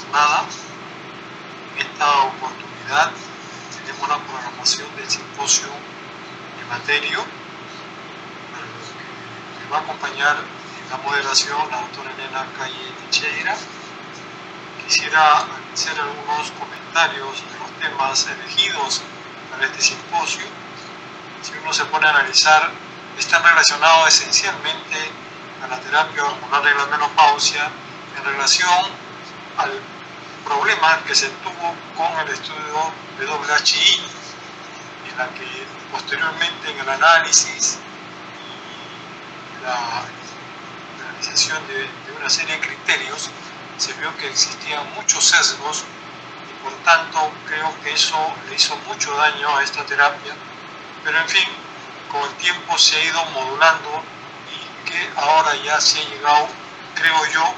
jornada. En esta oportunidad tenemos una programación del simposio climaterio, que va a acompañar en la moderación la doctora Elena Calle Teixeira. Quisiera hacer algunos comentarios de los temas elegidos para este simposio. Si uno se pone a analizar, están relacionados esencialmente a la terapia hormonal de la menopausia en relación al problema que se tuvo con el estudio de WHI, en la que posteriormente en el análisis y la realización de una serie de criterios se vio que existían muchos sesgos y por tanto creo que eso le hizo mucho daño a esta terapia, pero en fin, con el tiempo se ha ido modulando y que ahora ya se ha llegado, creo yo,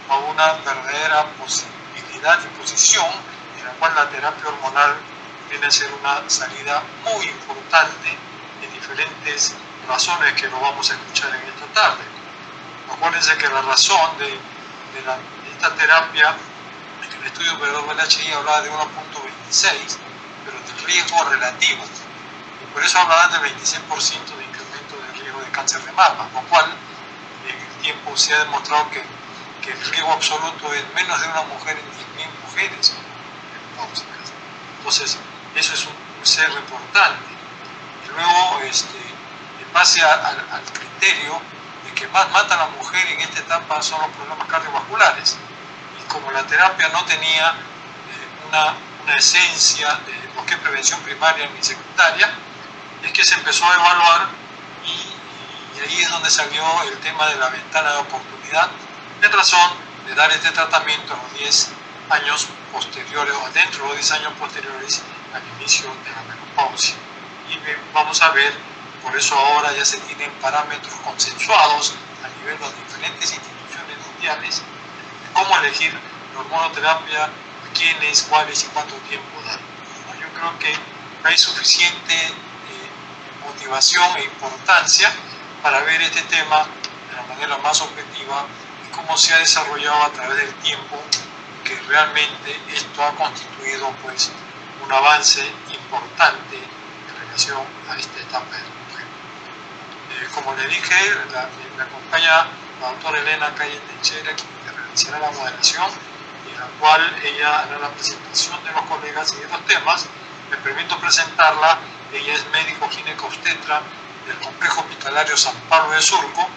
a una verdadera posibilidad y posición en la cual la terapia hormonal viene a ser una salida muy importante en diferentes razones que lo vamos a escuchar en esta tarde. Acuérdense que la razón de esta terapia, en el estudio de WHI hablaba de 1.26, pero del riesgo relativo. Y por eso hablaban del 26% de incremento del riesgo de cáncer de mama, lo cual en el tiempo se ha demostrado que el riesgo absoluto es menos de una mujer en 10.000 mujeres menopáusicas. Entonces, eso es un sesgo importante. Y luego, en base al criterio de que más mata a la mujer en esta etapa son los problemas cardiovasculares. Y como la terapia no tenía una esencia de lo que es prevención primaria ni secundaria, es que se empezó a evaluar y ahí es donde salió el tema de la ventana de oportunidad en razón de dar este tratamiento a los 10 años posteriores o dentro de los 10 años posteriores al inicio de la menopausia. Y vamos a ver, por eso ahora ya se tienen parámetros consensuados a nivel de las diferentes instituciones mundiales de cómo elegir la hormonoterapia, a quiénes, cuáles y cuánto tiempo dar. Yo creo que hay suficiente motivación e importancia para ver este tema de la manera más objetiva y cómo se ha desarrollado a través del tiempo, que realmente esto ha constituido pues un avance importante en relación a esta etapa de la mujer. Como le dije, me acompaña la doctora Elena Calle Teixeira, que realizará la moderación y en la cual ella hará la presentación de los colegas y de los temas. Me permito presentarla. Ella es médico ginecobstetra del Complejo Hospitalario San Pablo de Surco,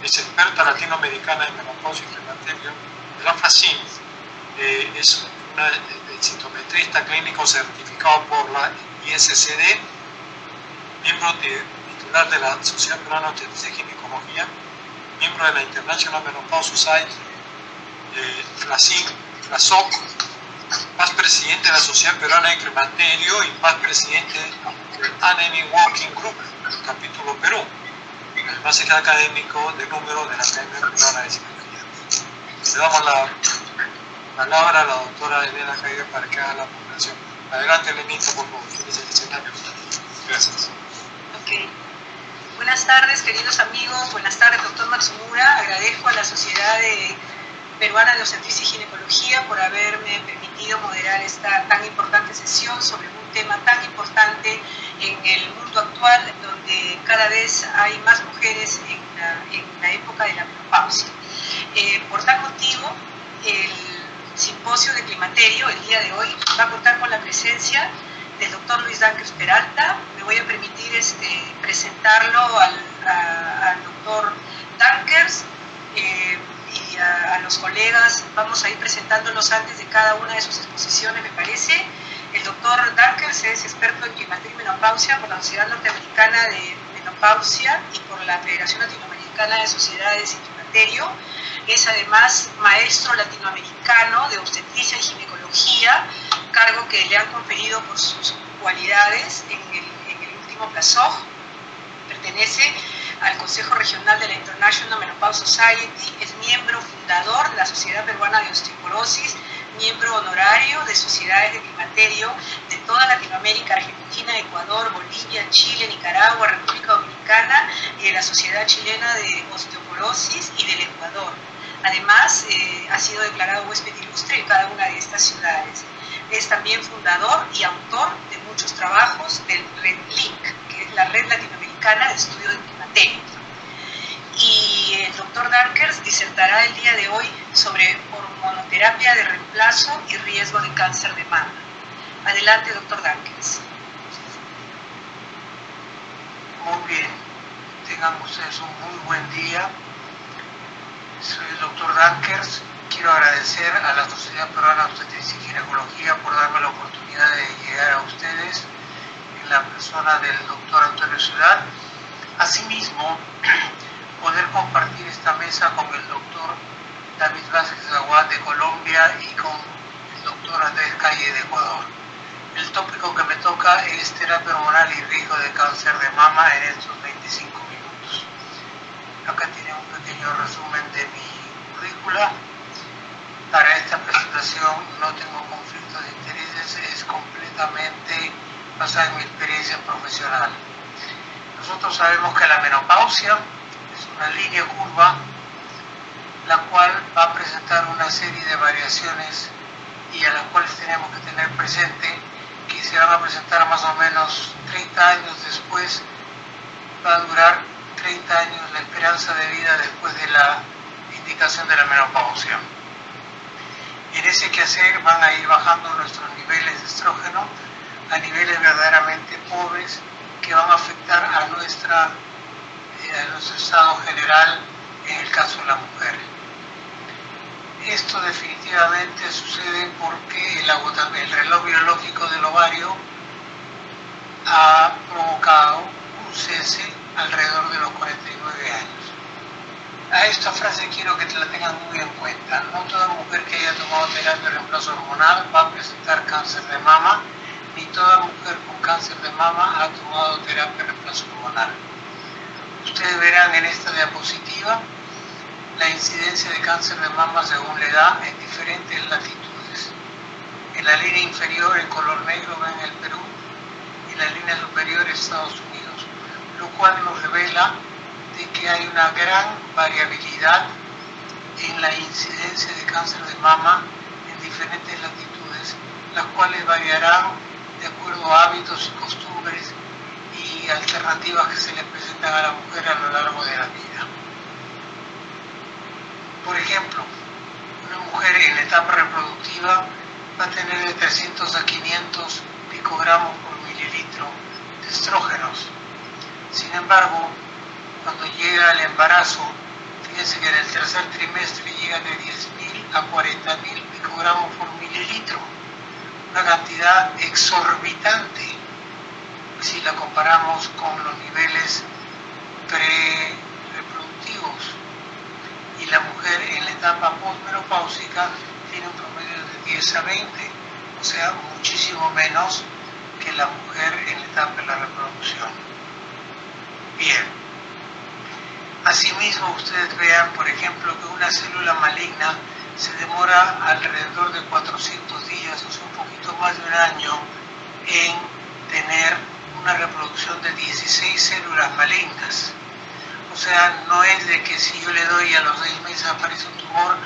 es experta latinoamericana en menopausia y climaterio de la FACIN, es una citometrista clínico certificado por la ISCD, miembro titular de la Sociedad Peruana de Obstetricia y Ginecología, miembro de la International Menopause Society, FLASOC, más presidente de la Sociedad Peruana de Climaterio y más presidente del Anemi Working Group, capítulo Perú. Además es académico de número de la Academia Peruana de Psicología. Le damos la palabra a la doctora Elena Calle para que haga la presentación. Adelante, Elenita, por favor, tienes el escenario. Gracias. Ok. Buenas tardes, queridos amigos. Buenas tardes, doctor Matsumura. Agradezco a la Sociedad Peruana de Obstetricia y Ginecología por haberme permitido moderar esta tan importante sesión sobre un tema tan importante en el mundo actual, donde cada vez hay más mujeres en la época de la menopausia. Por tal motivo, el simposio de climaterio el día de hoy va a contar con la presencia del doctor Luis Dankers Peralta. Me voy a permitir presentarlo al doctor Dankers y a los colegas. Vamos a ir presentándolos antes de cada una de sus exposiciones, me parece. El doctor Dankers es experto en climaterio y menopausia por la Sociedad Norteamericana de Menopausia y por la Federación Latinoamericana de Sociedades y Climaterio. Es además maestro latinoamericano de obstetricia y ginecología, cargo que le han conferido por sus cualidades en el último PLASOG. Pertenece al Consejo Regional de la International Menopause Society, es miembro fundador de la Sociedad Peruana de Osteoporosis, miembro honorario de sociedades de climaterio de toda Latinoamérica, Argentina, Ecuador, Bolivia, Chile, Nicaragua, República Dominicana y de la Sociedad Chilena de Osteoporosis y del Ecuador. Además, ha sido declarado huésped ilustre en cada una de estas ciudades. Es también fundador y autor de muchos trabajos del Red Link, que es la Red Latinoamericana de Estudio de Climateria. Y el doctor Dankers disertará el día de hoy sobre hormonoterapia de reemplazo y riesgo de cáncer de mama. Adelante, doctor Dankers. Muy bien, tengan ustedes un muy buen día. Soy el doctor Dankers. Quiero agradecer a la Sociedad Peruana de Obstetricia y Ginecología por darme la oportunidad de llegar a ustedes en la persona del doctor Antonio Ciudad. Asimismo, poder compartir esta mesa con el doctor David Vázquez Aguad de Colombia y con el doctor Andrés Calle de Ecuador. El tópico que me toca es terapia hormonal y riesgo de cáncer de mama en estos 25 minutos. Acá tiene un pequeño resumen de mi currícula. Para esta presentación no tengo conflictos de intereses, es completamente basada en mi experiencia profesional. Nosotros sabemos que la menopausia es una línea curva la cual va a presentar una serie de variaciones y a las cuales tenemos que tener presente que se van a presentar más o menos 30 años después, va a durar 30 años la esperanza de vida después de la indicación de la menopausia. En ese quehacer van a ir bajando nuestros niveles de estrógeno a niveles verdaderamente pobres que van a afectar a nuestro estado general en el caso de la mujer. Esto definitivamente sucede porque el reloj biológico del ovario ha provocado un cese alrededor de los 49 años. A esta frase quiero que la tengan muy en cuenta. No toda mujer que haya tomado terapia de reemplazo hormonal va a presentar cáncer de mama, ni toda mujer con cáncer de mama ha tomado terapia de reemplazo hormonal. Ustedes verán en esta diapositiva la incidencia de cáncer de mama según la edad en diferentes latitudes. En la línea inferior en color negro ven el Perú y en la línea superior Estados Unidos, lo cual nos revela de que hay una gran variabilidad en la incidencia de cáncer de mama en diferentes latitudes, las cuales variarán de acuerdo a hábitos y costumbres y alternativas que se le presentan a la mujer a lo largo de la vida. Por ejemplo, una mujer en la etapa reproductiva va a tener de 300 a 500 picogramos por mililitro de estrógenos. Sin embargo, cuando llega el embarazo, fíjense que en el tercer trimestre llega de 10.000 a 40.000 picogramos por mililitro, una cantidad exorbitante si la comparamos con los niveles prereproductivos. Y la mujer en la etapa postmenopáusica tiene un promedio de 10 a 20, o sea, muchísimo menos que la mujer en la etapa de la reproducción. Bien. Asimismo, ustedes vean, por ejemplo, que una célula maligna se demora alrededor de 400 días, o sea, un poquito más de un año, en tener una reproducción de 16 células malignas. O sea, no es de que si yo le doy a los 6 meses aparece un tumor,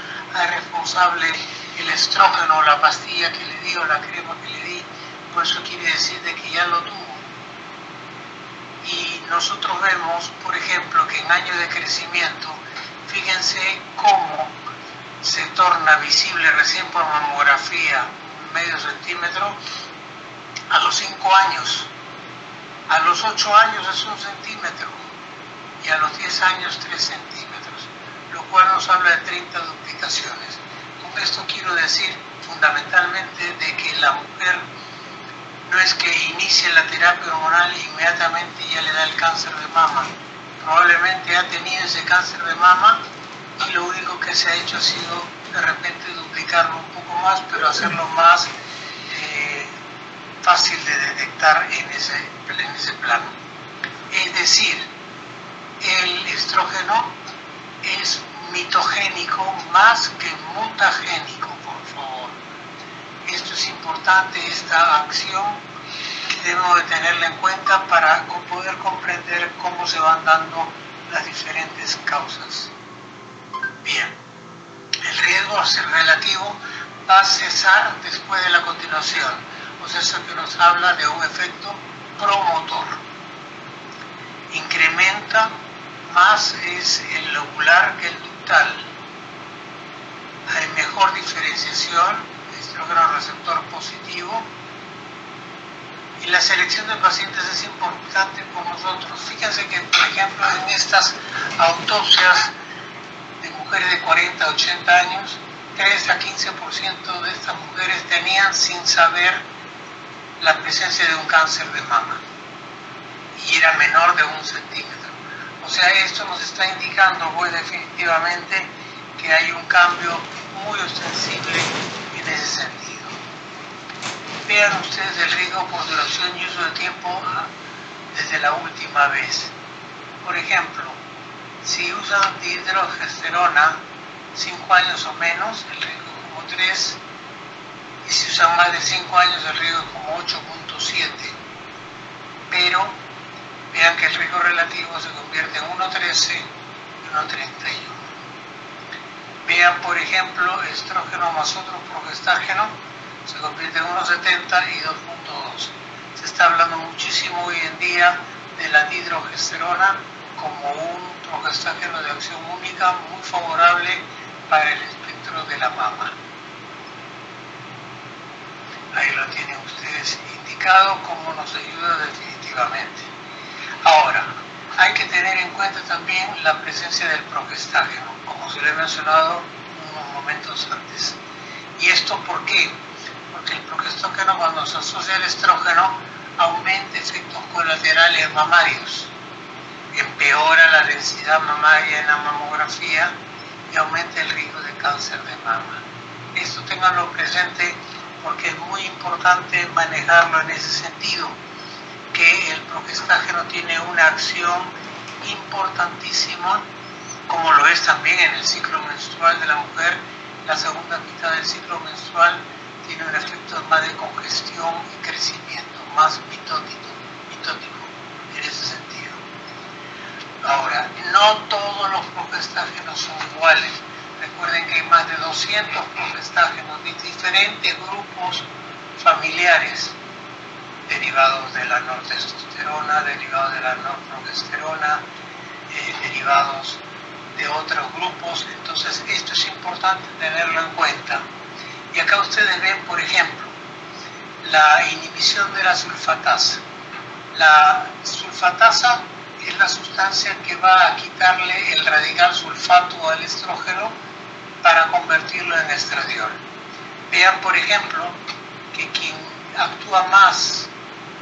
es responsable el estrógeno o la pastilla que le di o la crema que le di, por eso quiere decir de que ya lo tuvo. Y nosotros vemos, por ejemplo, que en años de crecimiento, fíjense cómo se torna visible recién por mamografía medio centímetro a los 5 años, a los 8 años es 1 centímetro y a los 10 años 3 centímetros, lo cual nos habla de 30 duplicaciones. Con esto quiero decir fundamentalmente de que la mujer no es que inicie la terapia hormonal e inmediatamente ya le da el cáncer de mama. Probablemente ha tenido ese cáncer de mama y lo único que se ha hecho ha sido de repente duplicarlo un poco más, pero hacerlo más fácil de detectar en ese plano. Es decir, el estrógeno es mitogénico más que mutagénico, por favor. Esto es importante, esta acción que debemos de tenerla en cuenta para poder comprender cómo se van dando las diferentes causas. Bien, el riesgo relativo va a cesar después de la continuación. O sea, eso que nos habla de un efecto promotor. Incrementa más es el lobular que el ductal. Hay mejor diferenciación, estrógeno receptor positivo, y la selección de pacientes es importante por nosotros. Fíjense que, por ejemplo, en estas autopsias de mujeres de 40 a 80 años, 3 a 15% de estas mujeres tenían sin saber la presencia de un cáncer de mama y era menor de 1 centímetro. O sea, esto nos está indicando pues definitivamente que hay un cambio muy ostensible en ese sentido. Vean ustedes el riesgo por duración y uso de tiempo desde la última vez. Por ejemplo, si usan dihidrogesterona 5 años o menos, el riesgo es como 3, y si usan más de 5 años, el riesgo es como 8.7. Pero vean que el riesgo relativo se convierte en 1.13 y 1.31. Vean, por ejemplo, estrógeno más otro progestágeno se convierte en 1.70 y 2.2. Se está hablando muchísimo hoy en día de la dihidrogesterona como un progestágeno de acción única muy favorable para el espectro de la mama. Ahí lo tienen ustedes indicado cómo nos ayuda definitivamente. Ahora, hay que tener en cuenta también la presencia del progestágeno, como se lo he mencionado unos momentos antes. ¿Y esto por qué? Porque el progestágeno, cuando se asocia al estrógeno, aumenta efectos colaterales mamarios, empeora la densidad mamaria en la mamografía y aumenta el riesgo de cáncer de mama. Esto ténganlo presente porque es muy importante manejarlo en ese sentido, que el progestágeno tiene una acción importantísima, como lo es también en el ciclo menstrual de la mujer. La segunda mitad del ciclo menstrual tiene un efecto más de congestión y crecimiento, más mitótico en ese sentido. Ahora, no todos los progestágenos son iguales. Recuerden que hay más de 200 progestágenos de diferentes grupos familiares, derivados de la nortestosterona, derivados de la norprogesterona, derivados de otros grupos. Entonces, esto es importante tenerlo en cuenta. Y acá ustedes ven, por ejemplo, la inhibición de la sulfatasa. La sulfatasa es la sustancia que va a quitarle el radical sulfato al estrógeno para convertirlo en estradiol. Vean, por ejemplo, que quien actúa más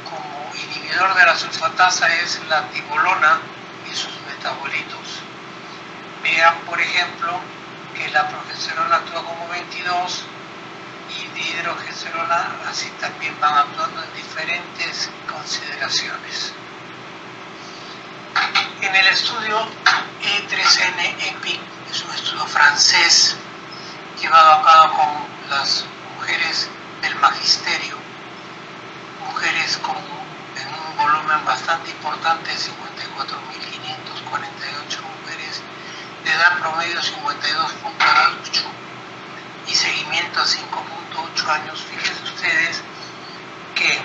como inhibidor de la sulfatasa es la tibolona y sus metabolitos. Vean, por ejemplo, que la progesterona actúa como 22 y dihidrogesterona así también van actuando en diferentes consideraciones. En el estudio E3N-EPIC, es un estudio francés llevado a cabo con las mujeres del magisterio, mujeres en un volumen bastante importante, 54.548 mujeres de edad promedio 52.8 y seguimiento a 5.8 años. Fíjense ustedes que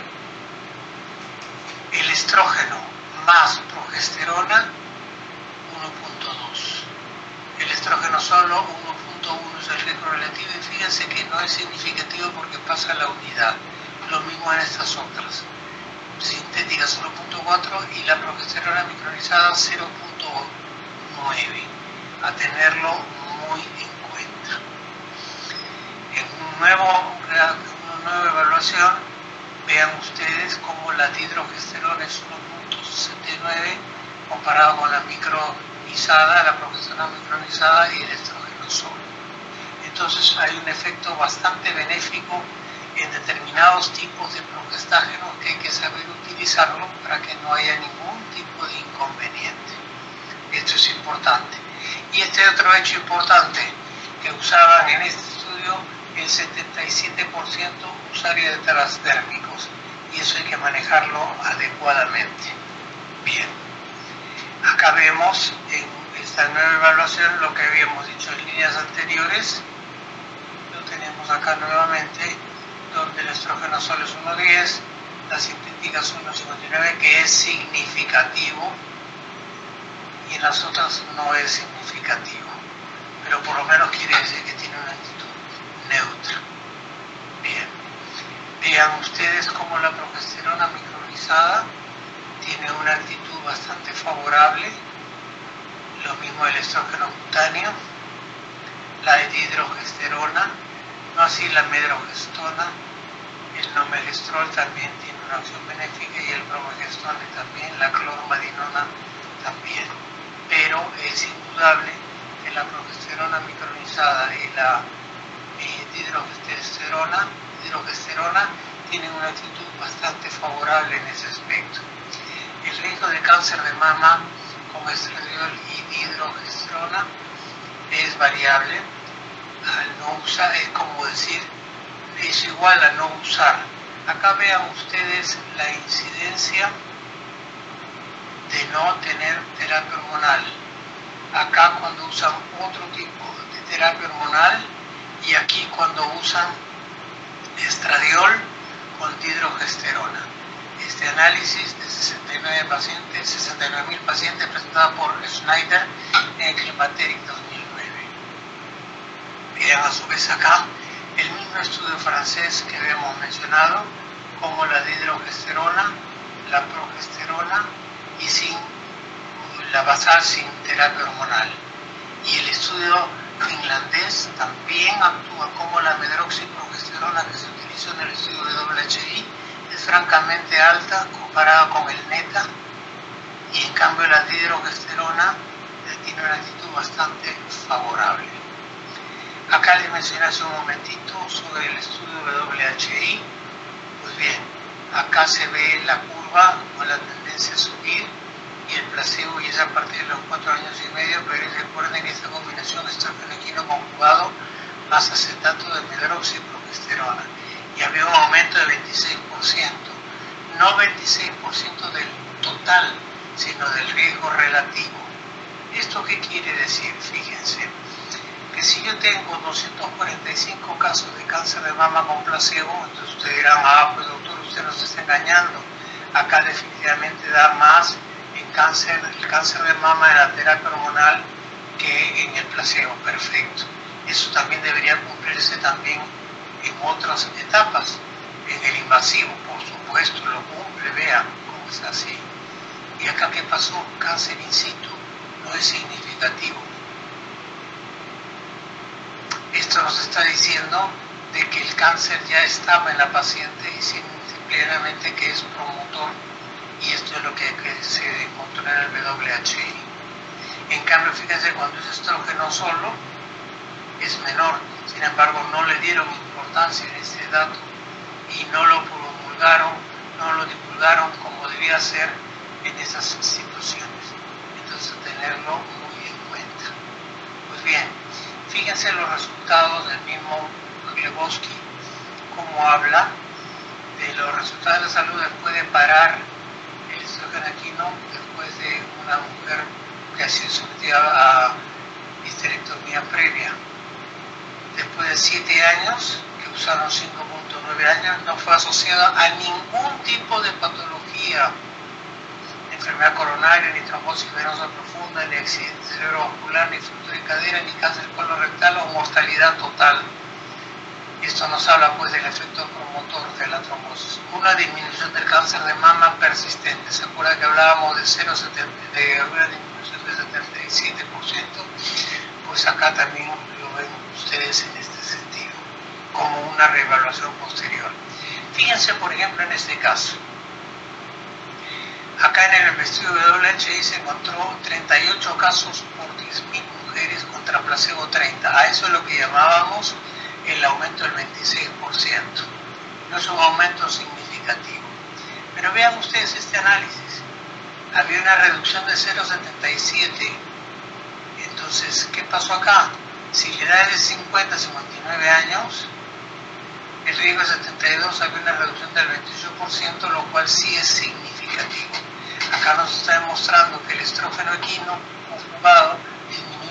el estrógeno más progesterona 1.2, el estrógeno solo 1.1 es el riesgo relativo, y fíjense que no es significativo porque pasa la unidad. Lo mismo en estas otras sintéticas 1.4 y la progesterona micronizada 0.9, a tenerlo muy en cuenta. En una nueva evaluación, vean ustedes cómo la dihidrogesterona es 1.69 comparado con la micronizada, la progesterona micronizada y el estrógeno solo. Entonces hay un efecto bastante benéfico en determinados tipos de progestágenos que hay que saber utilizarlo para que no haya ningún tipo de inconveniente. Esto es importante. Y este otro hecho importante, que usaban en este estudio el 77% usuario de transdérmicos, y eso hay que manejarlo adecuadamente. Bien, acá vemos en esta nueva evaluación, lo que habíamos dicho en líneas anteriores, lo tenemos acá nuevamente, donde el estrógeno solo es 1,10, la sintética es 1,59, que es significativo, y en las otras no es significativo, pero por lo menos quiere decir que tiene una actitud neutra. Bien, vean ustedes cómo la progesterona micronizada tiene una actitud bastante favorable, lo mismo el estrógeno cutáneo, la dihidrogesterona, no así la medrogestona, el nomegestrol también tiene una acción benéfica y el bromogestone también, la clormadinona también, pero es indudable que la progesterona micronizada y la dihidrogesterona tienen una actitud bastante favorable en ese aspecto. El riesgo de cáncer de mama con estradiol y dihidrogesterona es variable. Al no usar, es como decir, es igual a no usar. Acá vean ustedes la incidencia de no tener terapia hormonal. Acá cuando usan otro tipo de terapia hormonal y aquí cuando usan estradiol con dihidrogesterona. Este análisis de 69.000 pacientes presentado por Schneider en Climateric 2009. Vean a su vez acá el mismo estudio francés que habíamos mencionado, como la dihidrogesterona, la progesterona y la basal sin terapia hormonal. Y el estudio finlandés también actúa como la medroxiprogesterona que se utilizó en el estudio de WHI, es francamente alta comparada con el NETA, y en cambio la dihidrogesterona tiene una actitud bastante favorable. Acá les mencioné hace un momentito sobre el estudio de WHI. Pues bien, acá se ve la curva con la tendencia a subir y el placebo, y es a partir de los 4 años y medio, pero recuerden que esta combinación estrógeno conjugado más acetato de medroxiprogesterona, y había un aumento de 26%, no 26% del total, sino del riesgo relativo. ¿Esto qué quiere decir? Fíjense, que si yo tengo 245 casos de cáncer de mama con placebo, entonces ustedes dirán, pues doctor, usted nos está engañando, acá definitivamente da más el cáncer de mama en la terapia hormonal que en el placebo. Perfecto. Eso también debería cumplirse también en otras etapas. En el invasivo, por supuesto, lo cumple, vean cómo es así. Y acá, ¿qué pasó? Cáncer in situ no es significativo. Esto nos está diciendo de que el cáncer ya estaba en la paciente y simplemente que es promotor, y esto es lo que se encontró en el WHI. En cambio, fíjense, cuando es estrógeno solo es menor, sin embargo no le dieron importancia a ese dato y no lo divulgaron como debía ser en esas situaciones. Entonces, tenerlo muy en cuenta. Pues bien, fíjense los resultados del mismo Glebowski, cómo habla de los resultados de salud después de parar el estrógeno equino, después de una mujer que ha sido sometida a histerectomía previa. Después de 7 años, que usaron 5.9 años, no fue asociada a ningún tipo de patología, enfermedad coronaria, ni trombosis venosa profunda, ni accidente cerebrovascular, ni fractura de cadera, ni cáncer colorectal o mortalidad total. Esto nos habla pues del efecto promotor de la trombosis. Una disminución del cáncer de mama persistente. ¿Se acuerdan que hablábamos de una disminución del 77%? Pues acá también lo ven ustedes en este sentido, como una reevaluación posterior. Fíjense, por ejemplo, en este caso. Acá en el estudio de WHI se encontró 38 casos por 10.000 mujeres contra placebo 30. A eso es lo que llamábamos el aumento del 26%. No es un aumento significativo. Pero vean ustedes este análisis. Había una reducción de 0,77. Entonces, ¿qué pasó acá? Si la edad es de 50 a 59 años, el riesgo es 72, había una reducción del 28%, lo cual sí es significativo. Acá nos está demostrando que el estrógeno equino conjugado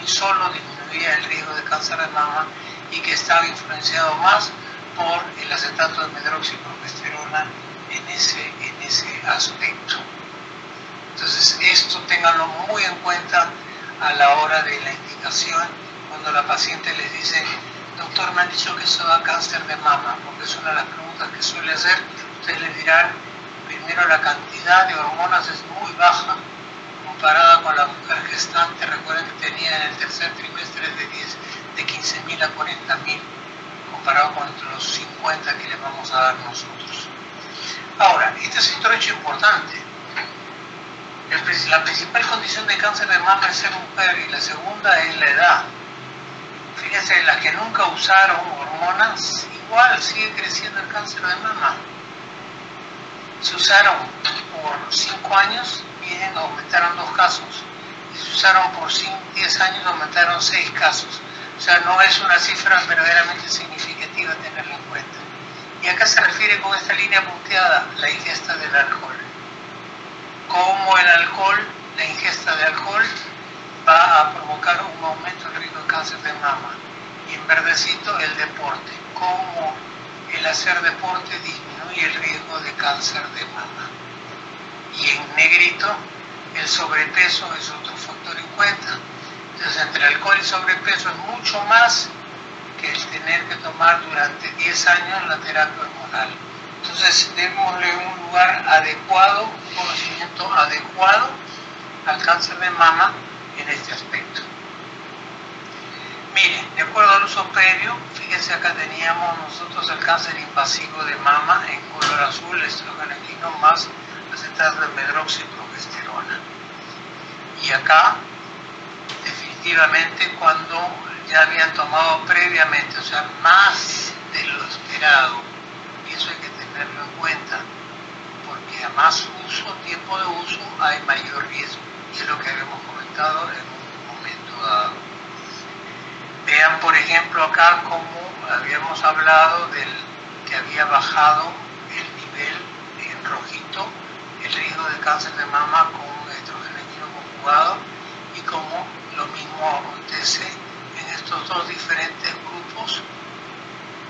y solo disminuía el riesgo de cáncer de mama y que estaba influenciado más por el acetato de medroxiprogesterona en ese aspecto. Entonces esto ténganlo muy en cuenta a la hora de la indicación cuando la paciente les dice: doctor, me han dicho que eso da cáncer de mama, porque es una de las preguntas que suele hacer. Ustedes les dirán, primero, la cantidad de hormonas es muy baja comparada con la mujer gestante. Recuerden que tenía en el tercer trimestre de 15.000 a 40.000, comparado con los 50 que le vamos a dar nosotros. Ahora, este es otro hecho importante. La principal condición de cáncer de mama es ser mujer y la segunda es la edad. Fíjense, las que nunca usaron hormonas, igual sigue creciendo el cáncer de mama. Se usaron por 5 años, bien, aumentaron 2 casos. Y se usaron por 10 años, aumentaron 6 casos. O sea, no es una cifra verdaderamente significativa tenerla en cuenta. Y acá se refiere con esta línea punteada la ingesta del alcohol. Como el alcohol, la ingesta de alcohol va a provocar un aumento del riesgo de cáncer de mama. Y en verdecito, el deporte. Como el hacer deporte disminuye el riesgo de cáncer de mama. Y en negrito, el sobrepeso es otro factor en cuenta. Entonces, entre alcohol y sobrepeso es mucho más que el tener que tomar durante 10 años la terapia hormonal. Entonces, démosle un lugar adecuado, un conocimiento adecuado al cáncer de mama en este aspecto. Miren, de acuerdo al uso previo, fíjense, acá teníamos nosotros el cáncer invasivo de mama en color azul, estrogenequino más acetato de medroxiprogesterona. Y acá, definitivamente, cuando ya habían tomado previamente, o sea, más de lo esperado, y eso hay que tenerlo en cuenta, porque a más uso, tiempo de uso, hay mayor riesgo, y es lo que habíamos comentado en un momento dado. Vean, por ejemplo, acá como habíamos hablado del que había bajado el nivel en rojito, el riesgo de cáncer de mama con estrogenequino conjugado, y como lo mismo acontece en estos dos diferentes grupos,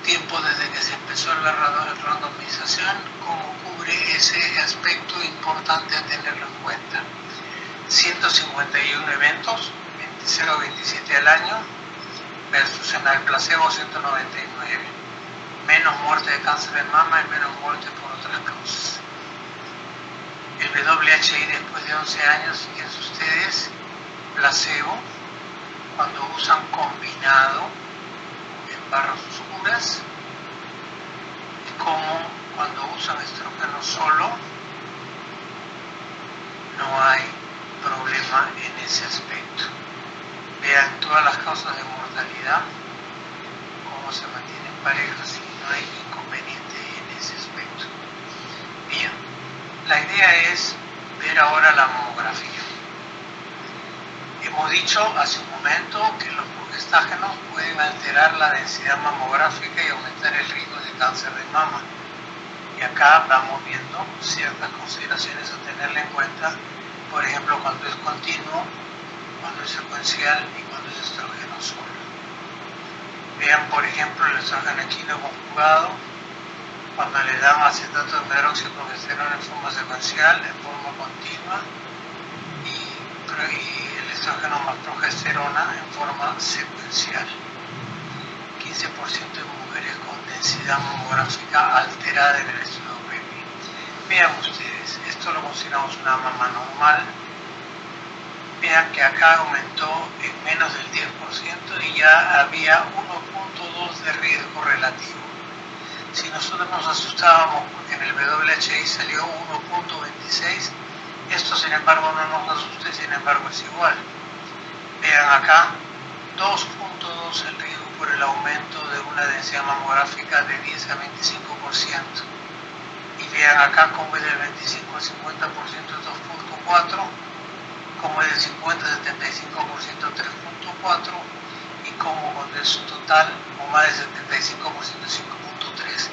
tiempo desde que se empezó la randomización, como cubre ese aspecto importante a tenerlo en cuenta. 151 eventos, 0,27 al año, versus en el placebo 199. Menos muerte de cáncer de mama y menos muerte por otras causas. El WHI después de 11 años, fíjense ustedes, placebo, cuando usan combinado en barras oscuras, y como cuando usan estrógeno solo, no hay problema en ese aspecto. Vean todas las causas de mortalidad, cómo se mantienen parejas y no hay inconveniente en ese aspecto. Bien, la idea es ver ahora la mamografía. Hemos dicho hace un momento que los progestágenos pueden alterar la densidad mamográfica y aumentar el riesgo de cáncer de mama. Y acá vamos viendo ciertas consideraciones a tenerle en cuenta, por ejemplo, cuando es continuo, cuando es secuencial y cuando es estrógeno solo. Vean, por ejemplo, el estrógeno conjugado, cuando le dan acetato de medroxiprogesterona en forma secuencial, en forma continua, y el estrógeno más progesterona en forma secuencial. 15% de mujeres con densidad mamográfica alterada en el estudio previo. Vean ustedes, esto lo consideramos una mama normal. Vean que acá aumentó en menos del 10% y ya había 1.2 de riesgo relativo. Si nosotros nos asustábamos porque en el WHI salió 1.26, esto sin embargo no nos asusta, sin embargo es igual. Vean acá, 2.2 el riesgo por el aumento de una densidad mamográfica de 10 a 25%. Y vean acá como es del 25 al 50% 2.4, como es del 50 al 75% 3.4, y como cuando es total o más del 75% 5.3.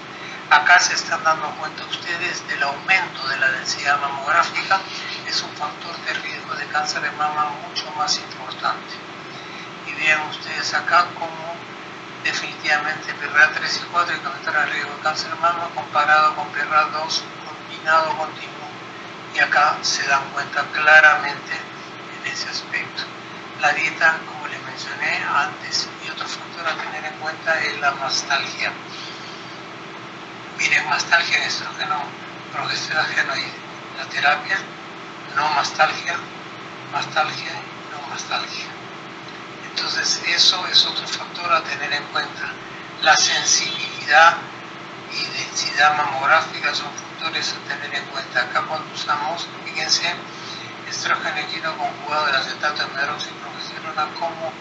Acá se están dando cuenta ustedes del aumento de la densidad mamográfica, es un factor de riesgo de cáncer de mama mucho más importante. vean ustedes acá cómo definitivamente PIRA 3 y 4 incrementan el riesgo de cáncer de mama comparado con PIRA 2 combinado continuo. Y acá se dan cuenta claramente en ese aspecto. La dieta, como les mencioné antes, y otro factor a tener en cuenta es la mastalgia. Miren, mastalgia en estrógeno, progesterona y la terapia, no mastalgia, mastalgia y no mastalgia. Entonces eso es otro factor a tener en cuenta. La sensibilidad y densidad mamográfica son factores a tener en cuenta. Acá cuando usamos, fíjense, estrógeno equino conjugado del acetato de medroxiprogesterona, cómo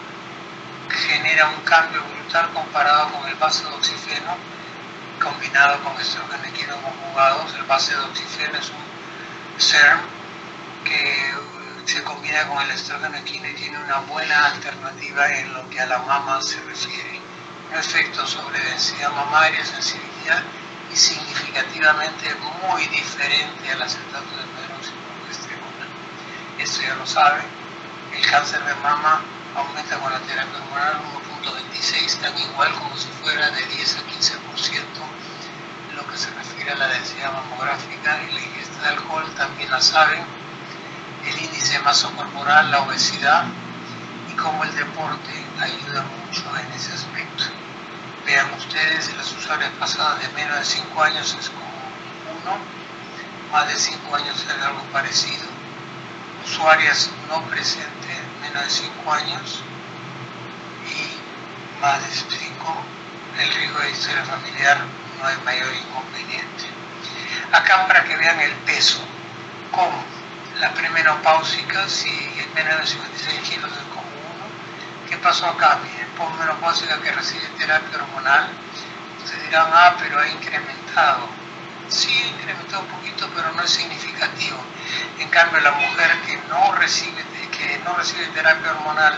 genera un cambio brutal comparado con el base-doxifeno combinado con estrógeno equino conjugados. El base-doxifeno es un SERM que se combina con el estrógeno equino y tiene una buena alternativa en lo que a la mama se refiere. Un efecto sobre densidad mamaria, sensibilidad y significativamente muy diferente al acetato de medroxiprogesterona. Esto ya lo saben. El cáncer de mama aumenta con la terapia hormonal 1.26, tan igual como si fuera de 10 a 15% en lo que se refiere a la densidad mamográfica. Y la ingesta de alcohol también la saben. El índice de masa corporal, la obesidad y cómo el deporte ayuda mucho en ese aspecto. Vean ustedes, las usuarias pasadas de menos de 5 años es como 1, más de 5 años es algo parecido. Usuarias no presentes menos de 5 años y más de 5, el riesgo de historia familiar no hay mayor inconveniente. Acá para que vean el peso, cómo la premenopáusica, si es menos de 56 kilos es como 1. ¿Qué pasó acá? Miren, posmenopáusica que recibe terapia hormonal, ustedes dirán, pero ha incrementado. Sí, ha incrementado un poquito, pero no es significativo. En cambio, la mujer que no recibe terapia hormonal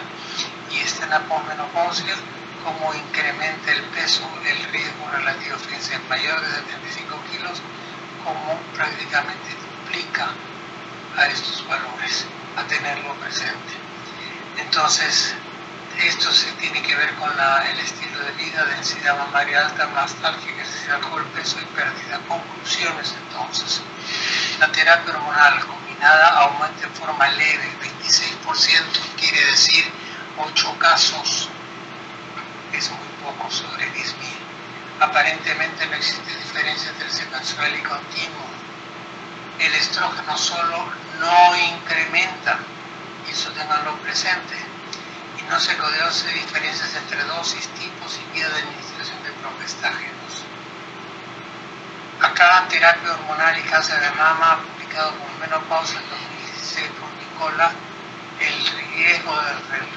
y está en la posmenopausia, como incrementa el peso, el riesgo relativo, fíjense, mayor de 75 kilos, como prácticamente duplica a estos valores, a tenerlo presente. Entonces, esto se tiene que ver con el estilo de vida, densidad mamaria alta, mastalgia, ejercicio, alcohol, peso y pérdida. Conclusiones entonces. La terapia hormonal combinada aumenta en forma leve, 26%, quiere decir 8 casos, es muy poco sobre 10.000. Aparentemente no existe diferencia entre secuencial y continuo. El estrógeno solo no incrementa, y eso tenganlo presente. Y no se conoce diferencias entre dosis, tipos y vía de administración de progestágenos. Acá, terapia hormonal y cáncer de mama, publicado por Menopausia en 2016 por Nicola,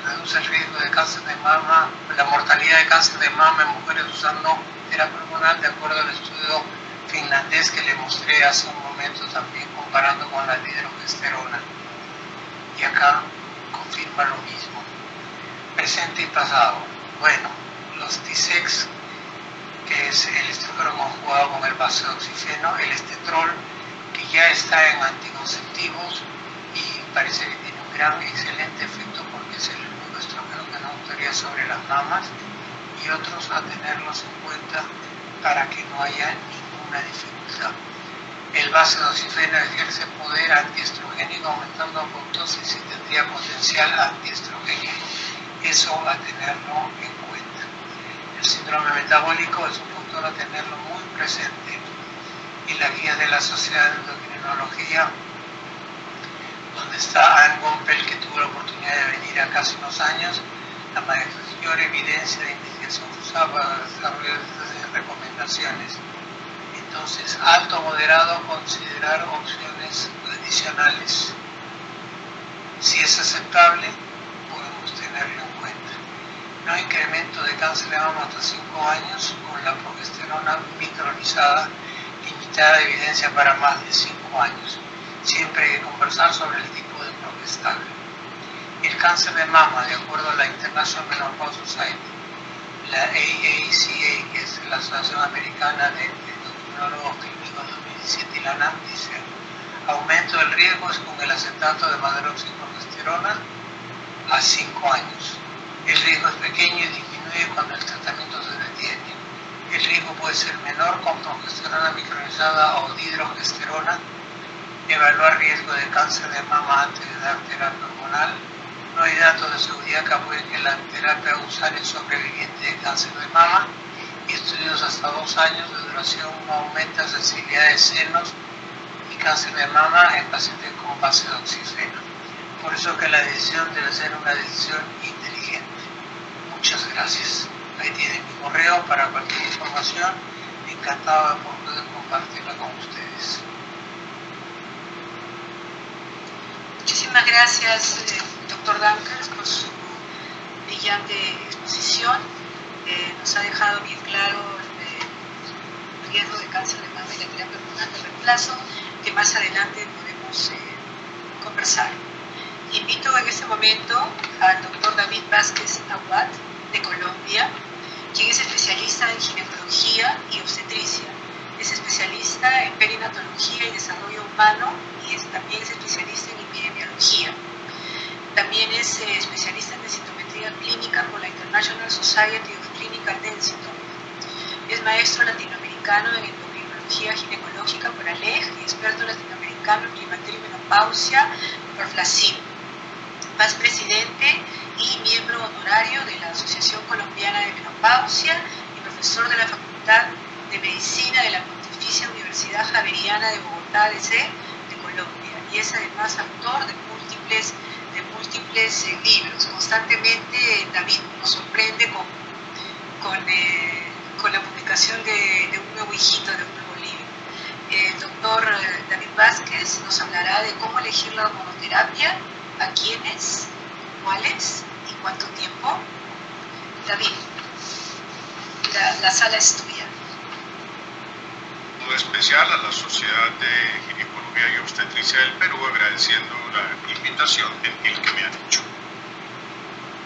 reduce el riesgo de cáncer de mama, la mortalidad de cáncer de mama en mujeres usando terapia hormonal, de acuerdo al estudio finlandés que le mostré hace un momento también, comparando con la dihidrogesterona. Y acá confirma lo mismo. Presente y pasado. Bueno, los TISEX, que es el estrógeno conjugado con el base-doxifeno, el estetrol, que ya está en anticonceptivos y parece que tiene un gran, excelente efecto porque es el único estrógeno que no actuaría sobre las mamas, y otros a tenerlos en cuenta para que no haya ninguna dificultad. El base-doxifeno ejerce poder antiestrogénico aumentando apoptosis y tendría potencial antiestrogénico. Eso a tenerlo en cuenta. El síndrome metabólico es un factor a tenerlo muy presente. Y la guía de la Sociedad de Endocrinología, donde está Anne Gompel, que tuvo la oportunidad de venir acá hace unos años, la mayor evidencia de investigación usada para desarrollar estas recomendaciones. Entonces, alto o moderado, considerar opciones adicionales. Si es aceptable, podemos tenerlo en cuenta. No incremento de cáncer de mama hasta 5 años con la progesterona micronizada, limitada evidencia para más de 5 años. Siempre hay que conversar sobre el tipo de progestágeno. El cáncer de mama, de acuerdo a la International Menopause Society, la AACA, que es la Asociación Americana de Endocrinólogos Clínicos 2017, y la NAM, dice: aumento del riesgo es con el acetato de medroxiprogesterona a 5 años. El riesgo es pequeño y disminuye cuando el tratamiento se detiene. El riesgo puede ser menor con progesterona micronizada o dihidrogesterona. Evaluar riesgo de cáncer de mama antes de dar terapia hormonal. No hay datos de seguridad que apoyen que la terapia a usar en sobrevivientes de cáncer de mama. Y estudios hasta 2 años de duración no aumenta sensibilidad de senos y cáncer de mama en pacientes con base de oxígeno. Por eso que la decisión debe ser una decisión inteligente. Muchas gracias. Ahí tienen mi correo para cualquier información. Encantado de poder compartirla con ustedes. Muchísimas gracias, doctor Dankers, por su brillante exposición. Nos ha dejado bien claro el riesgo de cáncer de mama y la terapia hormonal de reemplazo, que más adelante podemos conversar. Invito en este momento al doctor David Vázquez Aguad, de Colombia, quien es especialista en ginecología y obstetricia. Es especialista en perinatología y desarrollo humano y también es especialista en epidemiología. También es especialista en densitometría clínica por la International Society of Clinical Densitometry. Es maestro latinoamericano en endocrinología ginecológica por ALEG y experto latinoamericano en climaterio y menopausia por FLACIM. Es presidente y miembro honorario de la Asociación Colombiana de Menopausia y profesor de la Facultad de Medicina de la Pontificia Universidad Javeriana de Bogotá, DC, de Colombia. Y es además autor de múltiples libros. Constantemente David nos sorprende con la publicación de un nuevo hijito, de un nuevo libro. El doctor David Vázquez nos hablará de cómo elegir la hormonoterapia, a quiénes, cuáles y cuánto tiempo. David, la sala es tuya. Un especial a la Sociedad de Ginecología y Obstetricia del Perú, agradeciendo la invitación gentil que me han hecho.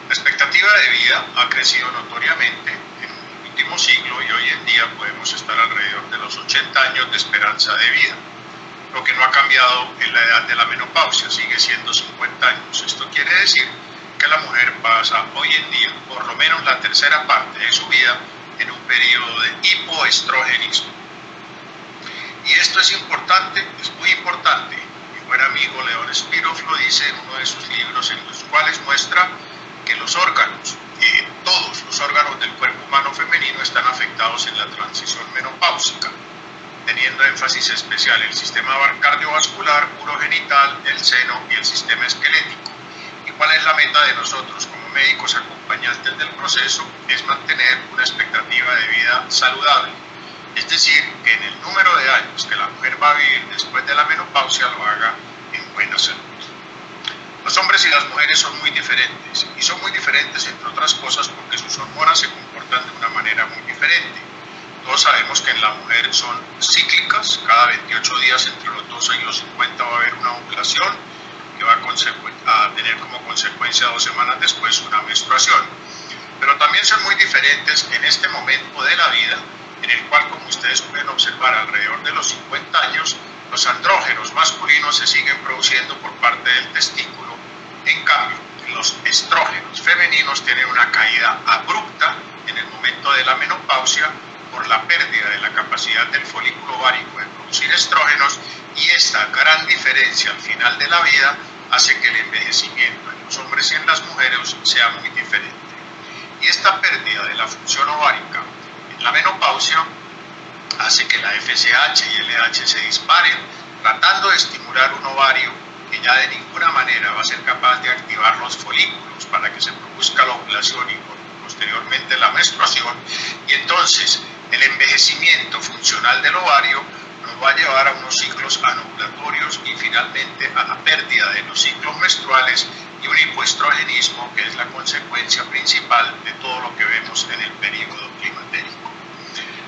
La expectativa de vida ha crecido notoriamente en el último siglo y hoy en día podemos estar alrededor de los 80 años de esperanza de vida. Lo que no ha cambiado en la edad de la menopausia, sigue siendo 50 años. Esto quiere decir que la mujer pasa hoy en día por lo menos la tercera parte de su vida en un periodo de hipoestrogenismo. Y esto es importante, es muy importante. Mi buen amigo León Spirov lo dice en uno de sus libros, en los cuales muestra que los órganos, todos los órganos del cuerpo humano femenino están afectados en la transición menopáusica, teniendo énfasis especial el sistema cardiovascular, urogenital, el seno y el sistema esquelético. ¿Y cuál es la meta de nosotros como médicos acompañantes del proceso? Es mantener una expectativa de vida saludable. Es decir, que en el número de años que la mujer va a vivir después de la menopausia lo haga en buena salud. Los hombres y las mujeres son muy diferentes, y son muy diferentes entre otras cosas porque sus hormonas se comportan de una manera muy diferente. Todos sabemos que en la mujer son cíclicas, cada 28 días entre los 12 y los 50 va a haber una ovulación que va a tener como consecuencia 2 semanas después una menstruación. Pero también son muy diferentes en este momento de la vida, en el cual, como ustedes pueden observar, alrededor de los 50 años, los andrógenos masculinos se siguen produciendo por parte del testículo. En cambio, los estrógenos femeninos tienen una caída abrupta en el momento de la menopausia por la pérdida de la capacidad del folículo ovárico de producir estrógenos, y esta gran diferencia al final de la vida hace que el envejecimiento en los hombres y en las mujeres sea muy diferente. Y esta pérdida de la función ovárica en la menopausia hace que la FSH y LH se disparen, tratando de estimular un ovario que ya de ninguna manera va a ser capaz de activar los folículos para que se produzca la ovulación y posteriormente la menstruación. Y entonces el envejecimiento funcional del ovario nos va a llevar a unos ciclos anovulatorios y finalmente a la pérdida de los ciclos menstruales y un hipoestrogenismo, que es la consecuencia principal de todo lo que vemos en el periodo climatérico.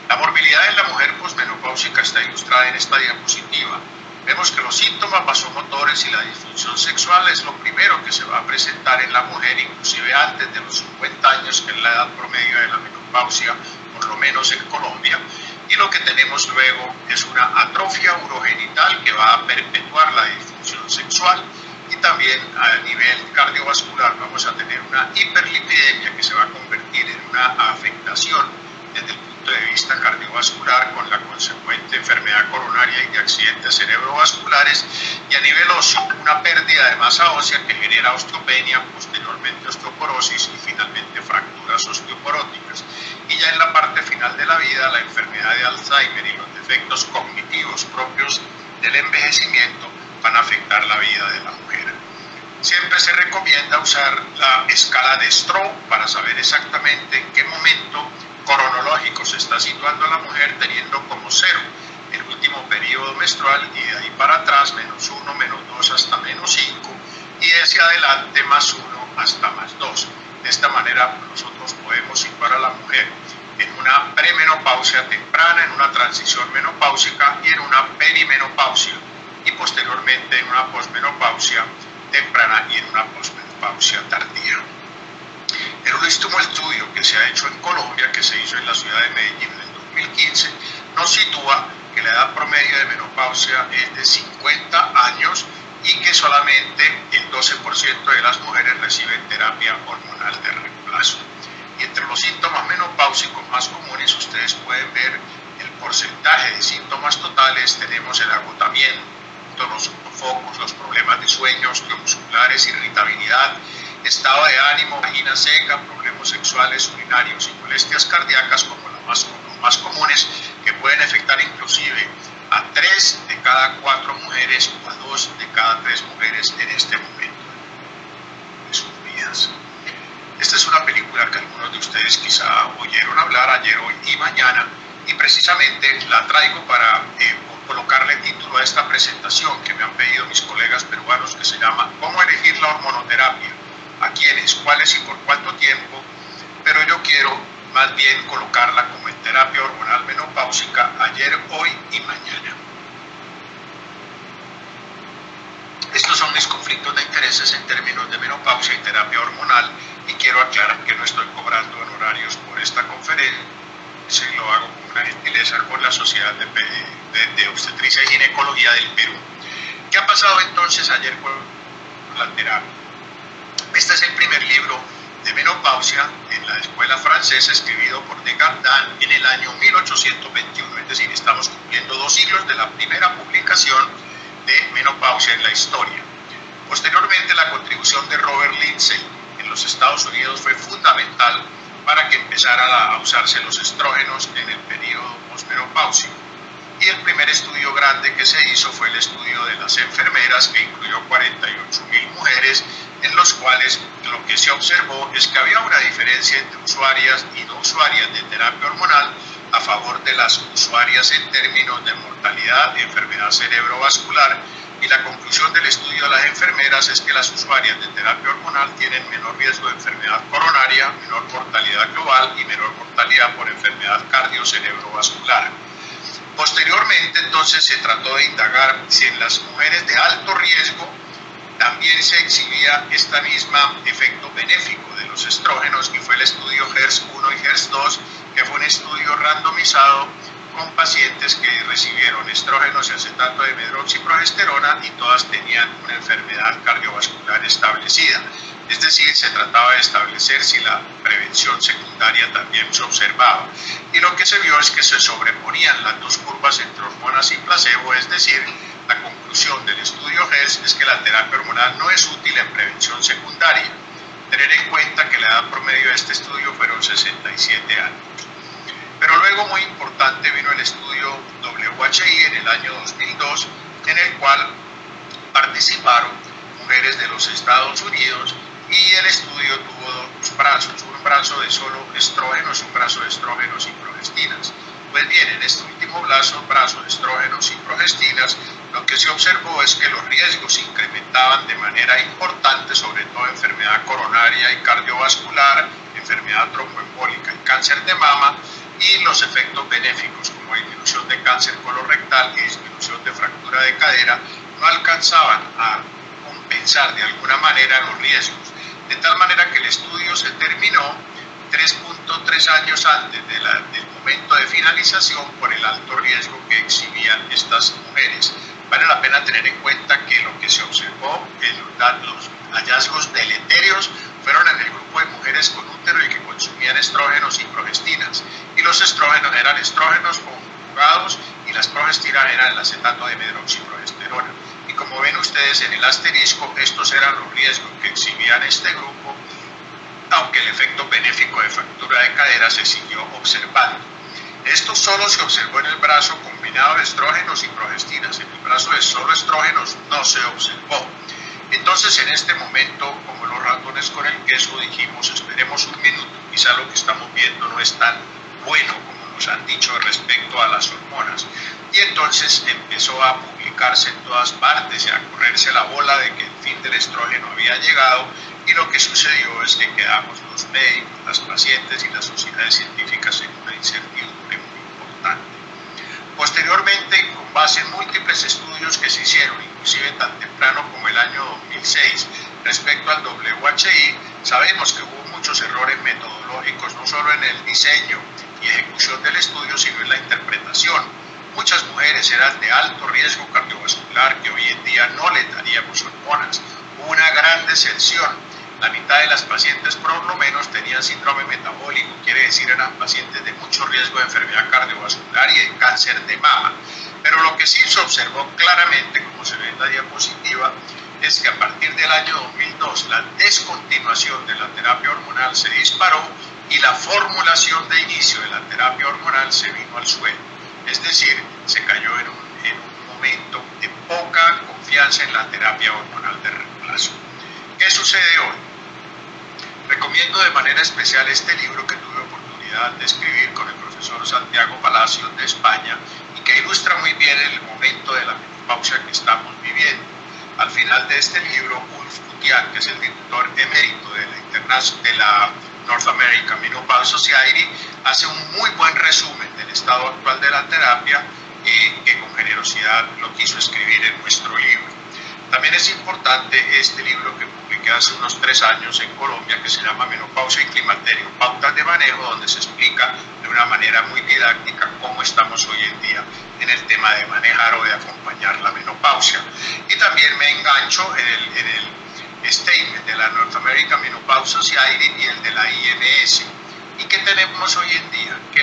La morbilidad en la mujer posmenopáusica está ilustrada en esta diapositiva. Vemos que los síntomas vasomotores y la disfunción sexual es lo primero que se va a presentar en la mujer, inclusive antes de los 50 años, que es la edad promedio de la menopausia, por lo menos en Colombia. Y lo que tenemos luego es una atrofia urogenital que va a perpetuar la disfunción sexual, y también a nivel cardiovascular vamos a tener una hiperlipidemia que se va a convertir en una afectación desde el punto de vista cardiovascular con la consecuente enfermedad coronaria y de accidentes cerebrovasculares, y a nivel óseo una pérdida de masa ósea que genera osteopenia, posteriormente osteoporosis y finalmente fracturas osteoporóticas. Y ya en la parte final de la vida, la enfermedad de Alzheimer y los defectos cognitivos propios del envejecimiento van a afectar la vida de la mujer. Siempre se recomienda usar la escala de Stroh para saber exactamente en qué momento cronológico se está situando la mujer, teniendo como 0 el último periodo menstrual y de ahí para atrás -1, -2 hasta -5 y hacia adelante +1 hasta +2. De esta manera nosotros podemos situar a la mujer en una premenopausia temprana, en una transición menopáusica y en una perimenopausia, y posteriormente en una posmenopausia temprana y en una posmenopausia tardía. El último estudio que se ha hecho en Colombia, que se hizo en la ciudad de Medellín en el 2015, nos sitúa que la edad promedio de menopausia es de 50 años y que solamente el 12% de las mujeres reciben terapia hormonal de reemplazo. Y entre los síntomas menopáusicos más comunes ustedes pueden ver el porcentaje de síntomas totales. Tenemos el agotamiento, los sofocos, los problemas de sueño, osteomusculares, irritabilidad, estado de ánimo, vagina seca, problemas sexuales, urinarios y molestias cardíacas como los más comunes, que pueden afectar inclusive a 3 de cada 4 mujeres o a 2 de cada 3 mujeres en este momento de sus vidas. Esta es una película que algunos de ustedes quizá oyeron hablar ayer, hoy y mañana, y precisamente la traigo para colocarle título a esta presentación que me han pedido mis colegas peruanos, que se llama ¿Cómo elegir la hormonoterapia? ¿A quiénes, cuáles y por cuánto tiempo? Pero yo quiero más bien colocarla como en terapia hormonal menopáusica ayer, hoy y mañana. Estos son mis conflictos de intereses en términos de menopausia y terapia hormonal, y quiero aclarar que no estoy cobrando honorarios por esta conferencia, y lo hago con una gentileza con la Sociedad de Obstetricia y Ginecología del Perú. ¿Qué ha pasado entonces ayer con la terapia? Este es el primer libro de menopausia en la escuela francesa, escribido por Desjardins en el año 1821, es decir, estamos cumpliendo 2 siglos de la primera publicación de menopausia en la historia. Posteriormente, la contribución de Robert Lindsay en los Estados Unidos fue fundamental para que empezara a usarse los estrógenos en el periodo posmenopáusico. Y el primer estudio grande que se hizo fue el estudio de las enfermeras, que incluyó 48.000 mujeres, en los cuales lo que se observó es que había una diferencia entre usuarias y no usuarias de terapia hormonal a favor de las usuarias en términos de mortalidad y enfermedad cerebrovascular, y la conclusión del estudio de las enfermeras es que las usuarias de terapia hormonal tienen menor riesgo de enfermedad coronaria, menor mortalidad global y menor mortalidad por enfermedad cardiocerebrovascular. Posteriormente, entonces, se trató de indagar si en las mujeres de alto riesgo también se exhibía este mismo efecto benéfico de los estrógenos, y fue el estudio HERS-1 y HERS-2, que fue un estudio randomizado con pacientes que recibieron estrógenos y acetato de medroxiprogesterona y todas tenían una enfermedad cardiovascular establecida. Es decir, se trataba de establecer si la prevención secundaria también se observaba. Y lo que se vio es que se sobreponían las dos curvas entre hormonas y placebo, es decir, la conclusión del estudio HERS es que la terapia hormonal no es útil en prevención secundaria. Tener en cuenta que la edad promedio de este estudio fueron 67 años. Pero luego, muy importante, vino el estudio WHI en el año 2002, en el cual participaron mujeres de los Estados Unidos, y el estudio tuvo 2 brazos, un brazo de solo estrógenos y un brazo de estrógenos y progestinas. Pues bien, en este último brazo de estrógenos y progestinas, lo que se observó es que los riesgos se incrementaban de manera importante, sobre todo enfermedad coronaria y cardiovascular, enfermedad tromboembólica y cáncer de mama, y los efectos benéficos como disminución de cáncer colorectal y disminución de fractura de cadera no alcanzaban a compensar de alguna manera los riesgos, de tal manera que el estudio se terminó 3.3 años antes del momento de finalización por el alto riesgo que exhibían estas mujeres. Vale la pena tener en cuenta que lo que se observó, los hallazgos deleterios, fueron en el grupo de mujeres con útero y que consumían estrógenos y progestinas. Y los estrógenos eran estrógenos conjugados y las progestinas eran el acetato de medroxiprogesterona. Y como ven ustedes en el asterisco, estos eran los riesgos que exhibían este grupo, aunque el efecto benéfico de fractura de cadera se siguió observando. Esto solo se observó en el brazo combinado de estrógenos y progestinas. En el brazo de solo estrógenos no se observó. Entonces, en este momento, como los ratones con el queso, dijimos, esperemos un minuto, quizá lo que estamos viendo no es tan bueno como nos han dicho respecto a las hormonas. Y entonces empezó a publicarse en todas partes y a correrse la bola de que el fin del estrógeno había llegado, y lo que sucedió es que quedamos los médicos, las pacientes y las sociedades científicas en una incertidumbre muy importante. Posteriormente, con base en múltiples estudios que se hicieron, inclusive tan temprano como el año 2006, respecto al WHI, sabemos que hubo muchos errores metodológicos, no solo en el diseño y ejecución del estudio, sino en la interpretación. Muchas mujeres eran de alto riesgo cardiovascular que hoy en día no les daríamos hormonas. Hubo una gran deserción. La mitad de las pacientes por lo menos tenían síndrome metabólico, quiere decir eran pacientes de mucho riesgo de enfermedad cardiovascular y de cáncer de mama. Pero lo que sí se observó claramente, como se ve en la diapositiva, es que a partir del año 2002 la descontinuación de la terapia hormonal se disparó y la formulación de inicio de la terapia hormonal se vino al suelo. Es decir, se cayó en un momento de poca confianza en la terapia hormonal de reemplazo. ¿Qué sucede hoy? Recomiendo de manera especial este libro que tuve oportunidad de escribir con el profesor Santiago Palacios de España y que ilustra muy bien el momento de la menopausia que estamos viviendo. Al final de este libro, Ulf Kutian, que es el director emérito de la North American Menopause Society, hace un muy buen resumen del estado actual de la terapia que con generosidad lo quiso escribir en nuestro libro. También es importante este libro que publiqué hace unos 3 años en Colombia, que se llama Menopausia y Climaterio, pautas de manejo, donde se explica de una manera muy didáctica cómo estamos hoy en día en el tema de manejar o de acompañar la menopausia. Y también me engancho en el statement de la North American Menopause Society y el de la IMS. ¿Y qué tenemos hoy en día? Que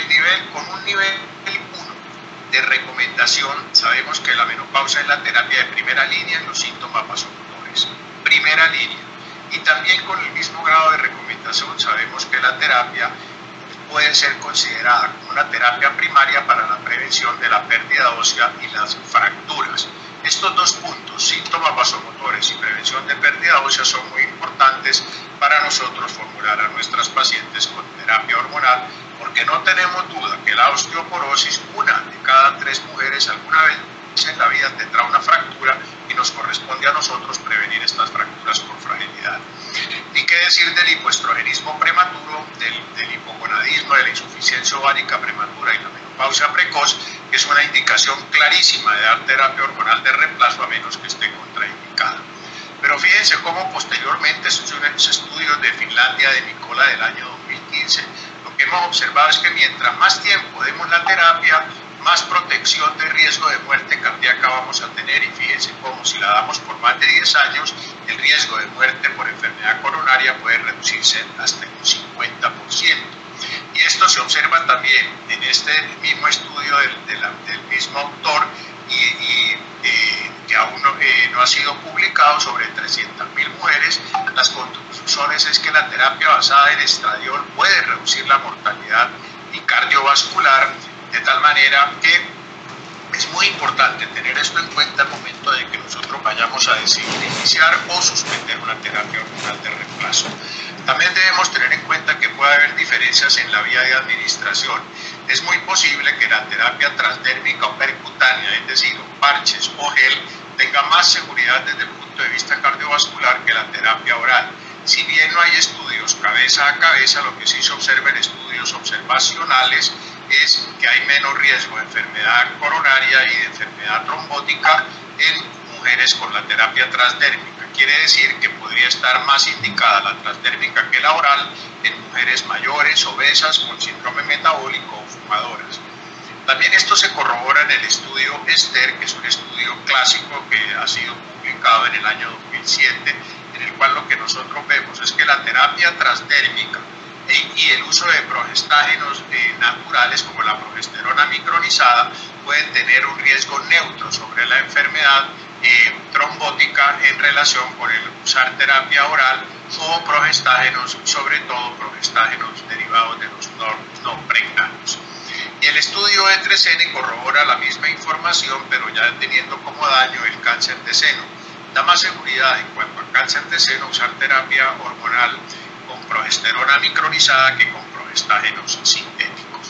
con un nivel 1 de recomendación, sabemos que la menopausia es la terapia de primera línea en los síntomas vasomotores. Primera línea. Y también con el mismo grado de recomendación sabemos que la terapia puede ser considerada como una terapia primaria para la prevención de la pérdida ósea y las fracturas. Estos dos puntos, síntomas vasomotores y prevención de pérdida ósea, son muy importantes para nosotros formular a nuestras pacientes con terapia hormonal, porque no tenemos duda que la osteoporosis, 1 de cada 3 mujeres alguna vez en la vida tendrá una fractura y nos corresponde a nosotros prevenir estas fracturas por fragilidad. Ni qué decir del hipoestrogenismo prematuro, del hipogonadismo, de la insuficiencia ovárica prematura y la menopausia precoz, que es una indicación clarísima de dar terapia hormonal de reemplazo a menos que esté contraindicada. Pero fíjense cómo posteriormente, estos son los estudios de Finlandia de Nicola del año 2015, lo que hemos observado es que mientras más tiempo demos la terapia, más protección de riesgo de muerte cardíaca vamos a tener. Y fíjense cómo si la damos por más de 10 años, el riesgo de muerte por enfermedad coronaria puede reducirse hasta un 50%. Y esto se observa también en este mismo estudio del mismo autor que aún no ha sido publicado sobre 300.000 mujeres. Las conclusiones es que la terapia basada en estradiol puede reducir la mortalidad y cardiovascular, de tal manera que es muy importante tener esto en cuenta al momento de que nosotros vayamos a decidir iniciar o suspender una terapia hormonal de reemplazo. También debemos tener en cuenta que puede haber diferencias en la vía de administración. Es muy posible que la terapia transdérmica o percutánea, es decir, parches o gel, tenga más seguridad desde el punto de vista cardiovascular que la terapia oral. Si bien no hay estudios cabeza a cabeza, lo que sí se observa en estudios observacionales es que hay menos riesgo de enfermedad coronaria y de enfermedad trombótica en mujeres con la terapia transdérmica. Quiere decir que podría estar más indicada la transdérmica que la oral en mujeres mayores, obesas, con síndrome metabólico o fumadoras. También esto se corrobora en el estudio ESTER, que es un estudio clásico que ha sido publicado en el año 2007, en el cual lo que nosotros vemos es que la terapia transdérmica y el uso de progestágenos naturales como la progesterona micronizada pueden tener un riesgo neutro sobre la enfermedad trombótica en relación con el usar terapia oral o progestágenos, sobre todo progestágenos derivados de los no pregnados. Y el estudio E3N corrobora la misma información, pero ya teniendo como daño el cáncer de seno. Da más seguridad en cuanto al cáncer de seno usar terapia hormonal con progesterona micronizada que con progestágenos sintéticos.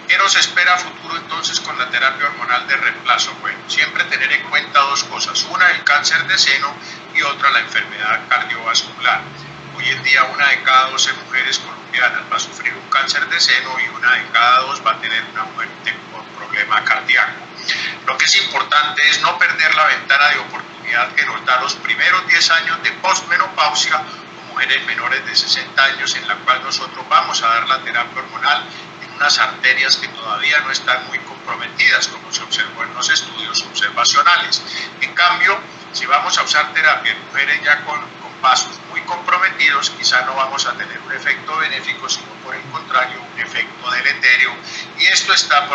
¿Qué nos espera a futuro entonces con la terapia hormonal de reemplazo? Bueno, siempre tener en cuenta dos cosas. Una, el cáncer de seno, y otra, la enfermedad cardiovascular. Hoy en día 1 de cada 12 mujeres colombianas va a sufrir un cáncer de seno y 1 de cada 2 va a tener una muerte por problema cardíaco. Lo que es importante es no perder la ventana de oportunidad que nos da los primeros 10 años de postmenopausia o mujeres menores de 60 años, en la cual nosotros vamos a dar la terapia hormonal en unas arterias que todavía no están muy comprometidas, como se observó en los estudios observacionales. En cambio, si vamos a usar terapia en mujeres ya con vasos muy comprometidos, quizá no vamos a tener un efecto benéfico, sino por el contrario, un efecto deleterio. Y esto está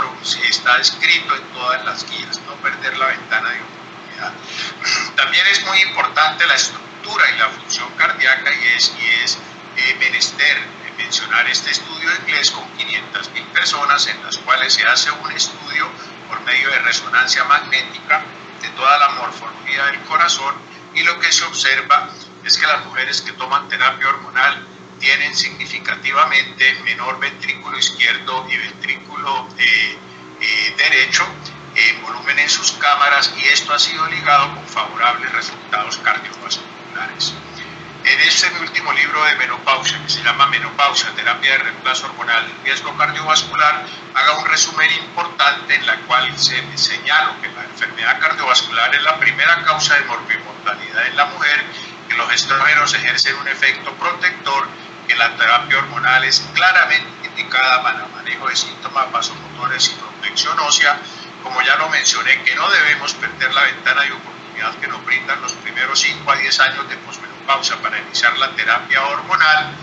escrito en todas las guías, no perder la ventana de oportunidad. También es muy importante la estructura y la función cardíaca, y es menester mencionar este estudio inglés con 500.000 personas, en las cuales se hace un estudio por medio de resonancia magnética de toda la morfología del corazón, y lo que se observa es que las mujeres que toman terapia hormonal tienen significativamente menor ventrículo izquierdo y ventrículo derecho en volumen en sus cámaras, y esto ha sido ligado con favorables resultados cardiovasculares. En este mi último libro de menopausia, que se llama Menopausia, terapia de reemplazo hormonal y riesgo cardiovascular, haga un resumen importante en la cual se señala que la enfermedad cardiovascular es la primera causa de morbimortalidad en la mujer, que los estrógenos ejercen un efecto protector, que la terapia hormonal es claramente indicada para manejo de síntomas vasomotores y protección ósea, como ya lo mencioné, que no debemos perder la ventana de oportunidad que nos brindan los primeros 5 a 10 años de posmenopausia para iniciar la terapia hormonal,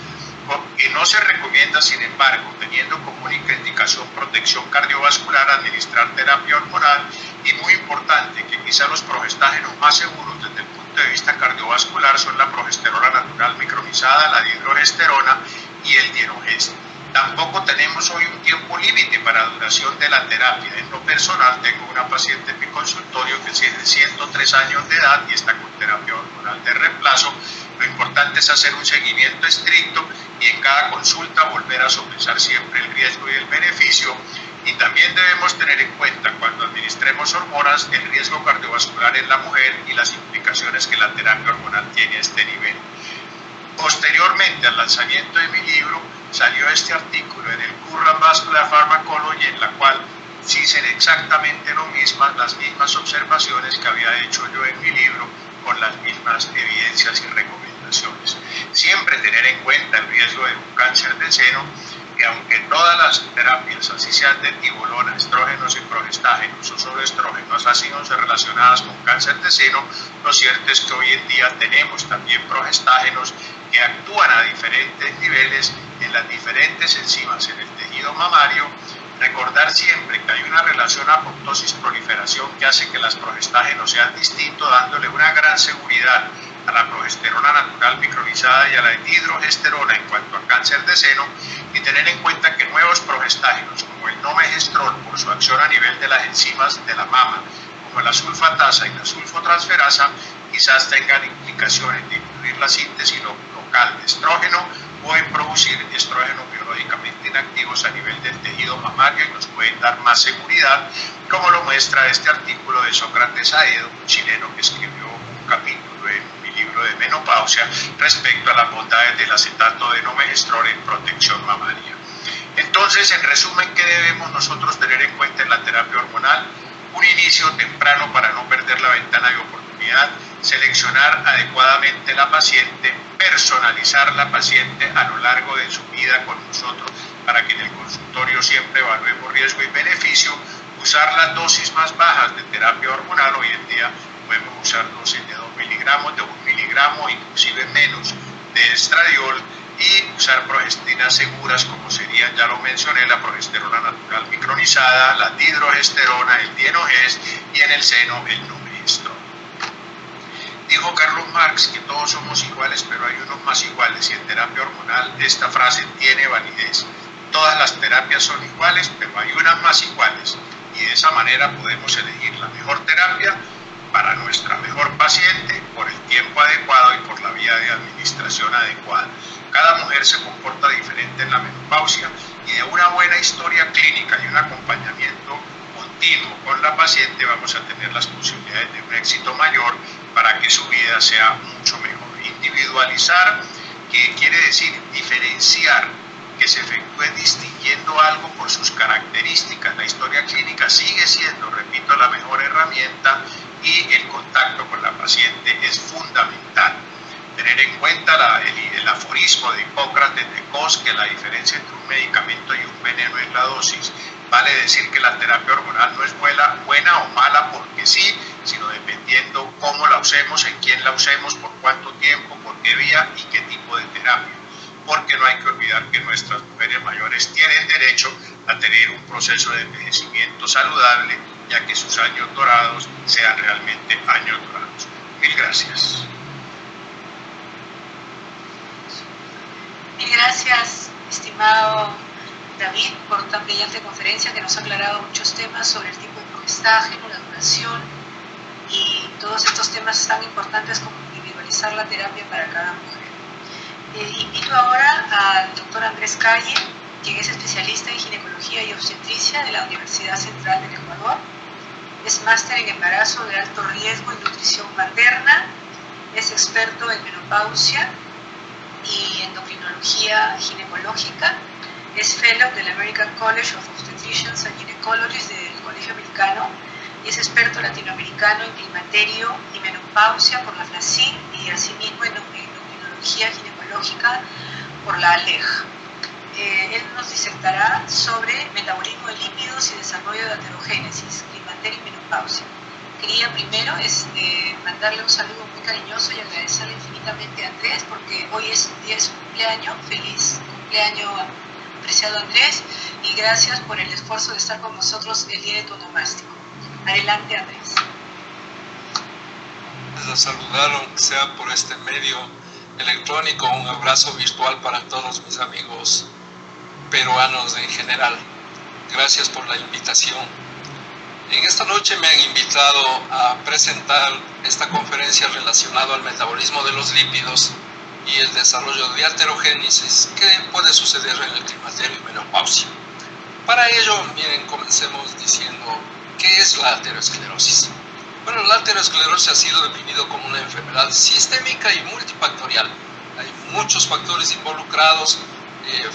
que no se recomienda, sin embargo, teniendo como única indicación protección cardiovascular, administrar terapia hormonal, y muy importante, que quizá los progestágenos más seguros desde el punto de vista cardiovascular son la progesterona natural micronizada, la dihidrogesterona y el dienogest. Tampoco tenemos hoy un tiempo límite para duración de la terapia. En lo personal, tengo una paciente en mi consultorio que tiene 103 años de edad y está con terapia hormonal de reemplazo. Lo importante es hacer un seguimiento estricto y en cada consulta volver a sopesar siempre el riesgo y el beneficio. Y también debemos tener en cuenta, cuando administremos hormonas, el riesgo cardiovascular en la mujer y las implicaciones que la terapia hormonal tiene a este nivel. Posteriormente al lanzamiento de mi libro, salió este artículo en el Current Vascular Pharmacology, en la cual se dicen exactamente las mismas observaciones que había hecho yo en mi libro, con las mismas evidencias y recomendaciones. Siempre tener en cuenta el riesgo de un cáncer de seno, que aunque todas las terapias, así sean de tibolona, estrógenos y progestágenos o solo estrógenos, han sido relacionadas con cáncer de seno, lo cierto es que hoy en día tenemos también progestágenos que actúan a diferentes niveles en las diferentes enzimas en el tejido mamario. Recordar siempre que hay una relación apoptosis-proliferación que hace que las progestágenos sean distintos, dándole una gran seguridad a la progesterona natural micronizada y a la dihidrogesterona en cuanto a cáncer de seno, y tener en cuenta que nuevos progestágenos como el nomegestrol, por su acción a nivel de las enzimas de la mama, como la sulfatasa y la sulfotransferasa, quizás tengan implicaciones de incluir la síntesis local de estrógeno o en producir estrógenos biológicamente inactivos a nivel del tejido mamario, y nos pueden dar más seguridad, como lo muestra este artículo de Sócrates Aedo, un chileno que escribió un capítulo en mi libro de menopausia respecto a las bondades del acetato de nomegestrol en protección mamaria. Entonces, en resumen, ¿qué debemos nosotros tener en cuenta en la terapia hormonal? Un inicio temprano para no perder la ventana de oportunidad, seleccionar adecuadamente la paciente, personalizar la paciente a lo largo de su vida con nosotros, para que en el consultorio siempre evaluemos riesgo y beneficio, usar las dosis más bajas de terapia hormonal. Hoy en día podemos usar dosis de 2 miligramos, de 1 miligramo, inclusive menos, de estradiol, y usar progestinas seguras como serían, ya lo mencioné, la progesterona natural micronizada, la dihidrogesterona, el dienogest y en el seno el nomegestrol. Dijo Carlos Marx que todos somos iguales, pero hay unos más iguales, y en terapia hormonal esta frase tiene validez. Todas las terapias son iguales, pero hay unas más iguales, y de esa manera podemos elegir la mejor terapia para nuestra mejor paciente por el tiempo adecuado y por la vía de administración adecuada. Cada mujer se comporta diferente en la menopausia, y de una buena historia clínica y un acompañamiento continuo con la paciente vamos a tener las posibilidades de un éxito mayor para que su vida sea mucho mejor. Individualizar, que quiere decir diferenciar, que se efectúe distinguiendo algo por sus características. La historia clínica sigue siendo, repito, la mejor herramienta, y el contacto con la paciente es fundamental. Tener en cuenta el aforismo de Hipócrates de Cos, que la diferencia entre un medicamento y un veneno es la dosis. Vale decir que la terapia hormonal no es buena o mala porque sí, sino dependiendo cómo la usemos, en quién la usemos, por cuánto tiempo, por qué vía y qué tipo de terapia. Porque no hay que olvidar que nuestras mujeres mayores tienen derecho a tener un proceso de envejecimiento saludable, ya que sus años dorados sean realmente años dorados. Mil gracias. Mil gracias, estimado David, por tan brillante conferencia que nos ha aclarado muchos temas sobre el tipo de progestágeno, la duración y todos estos temas tan importantes como individualizar la terapia para cada mujer. Invito ahora al doctor Andrés Calle, quien es especialista en ginecología y obstetricia de la Universidad Central del Ecuador. Es máster en embarazo de alto riesgo y nutrición materna, es experto en menopausia y endocrinología ginecológica, es fellow del American College of Obstetricians and Gynecologists del Colegio Americano y es experto latinoamericano en climaterio y menopausia por la FLACIN y asimismo en endocrinología ginecológica por la ALEG. Él nos disertará sobre metabolismo de lípidos y desarrollo de aterogénesis, climaterio y menopausia. Quería primero mandarle un saludo muy cariñoso y agradecerle infinitamente a Andrés porque hoy es un día de su cumpleaños. Feliz cumpleaños, apreciado Andrés, y gracias por el esfuerzo de estar con nosotros el día de tu onomástico. Adelante, Andrés. A saludar, aunque sea por este medio electrónico, un abrazo virtual para todos mis amigos peruanos en general. Gracias por la invitación. En esta noche me han invitado a presentar esta conferencia relacionada al metabolismo de los lípidos y el desarrollo de aterogénesis que puede suceder en el climaterio y menopausia. Para ello, miren, comencemos diciendo ¿qué es la aterosclerosis? Bueno, la aterosclerosis ha sido definido como una enfermedad sistémica y multifactorial. Hay muchos factores involucrados,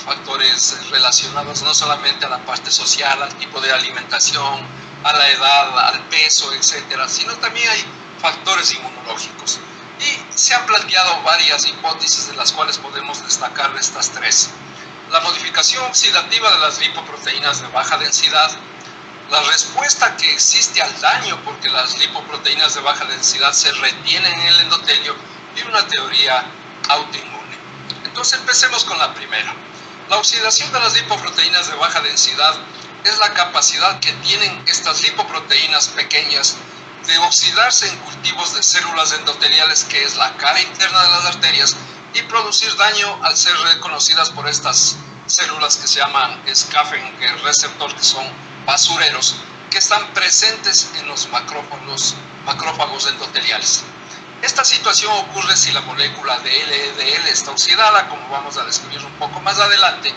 factores relacionados no solamente a la parte social, al tipo de alimentación, a la edad, al peso, etcétera, sino también hay factores inmunológicos. Y se han planteado varias hipótesis de las cuales podemos destacar estas tres. La modificación oxidativa de las lipoproteínas de baja densidad, la respuesta que existe al daño porque las lipoproteínas de baja densidad se retienen en el endotelio y una teoría autoinmune. Entonces empecemos con la primera. La oxidación de las lipoproteínas de baja densidad es la capacidad que tienen estas lipoproteínas pequeñas de oxidarse en cultivos de células endoteliales, que es la cara interna de las arterias, y producir daño al ser reconocidas por estas células que se llaman Scavenger receptor, que son basureros, que están presentes en los macrófagos endoteliales. Esta situación ocurre si la molécula de LDL está oxidada, como vamos a describir un poco más adelante,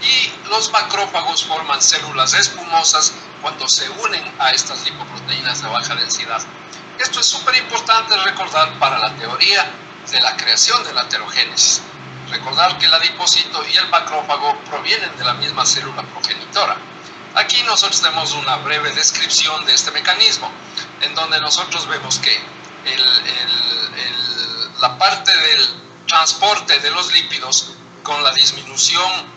y los macrófagos forman células espumosas cuando se unen a estas lipoproteínas de baja densidad. Esto es súper importante recordar para la teoría de la creación de la aterogénesis. Recordar que el adipocito y el macrófago provienen de la misma célula progenitora. Aquí nosotros tenemos una breve descripción de este mecanismo, en donde nosotros vemos que la parte del transporte de los lípidos con la disminución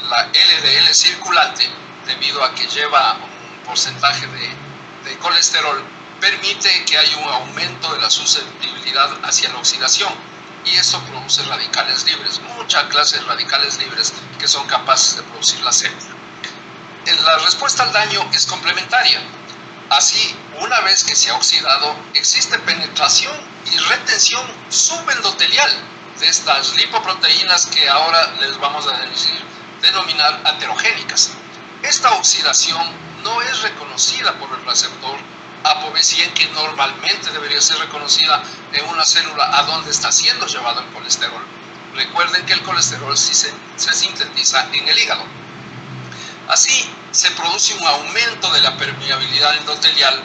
la LDL circulante, debido a que lleva un porcentaje de colesterol, permite que haya un aumento de la susceptibilidad hacia la oxidación, y eso produce radicales libres, muchas clases de radicales libres que son capaces de producir la célula. La respuesta al daño es complementaria. Así, una vez que se ha oxidado, existe penetración y retención subendotelial de estas lipoproteínas que ahora les vamos a denominar aterogénicas. Esta oxidación no es reconocida por el receptor ApoB100, que normalmente debería ser reconocida en una célula a donde está siendo llevado el colesterol. Recuerden que el colesterol sí se sintetiza en el hígado. Así, se produce un aumento de la permeabilidad endotelial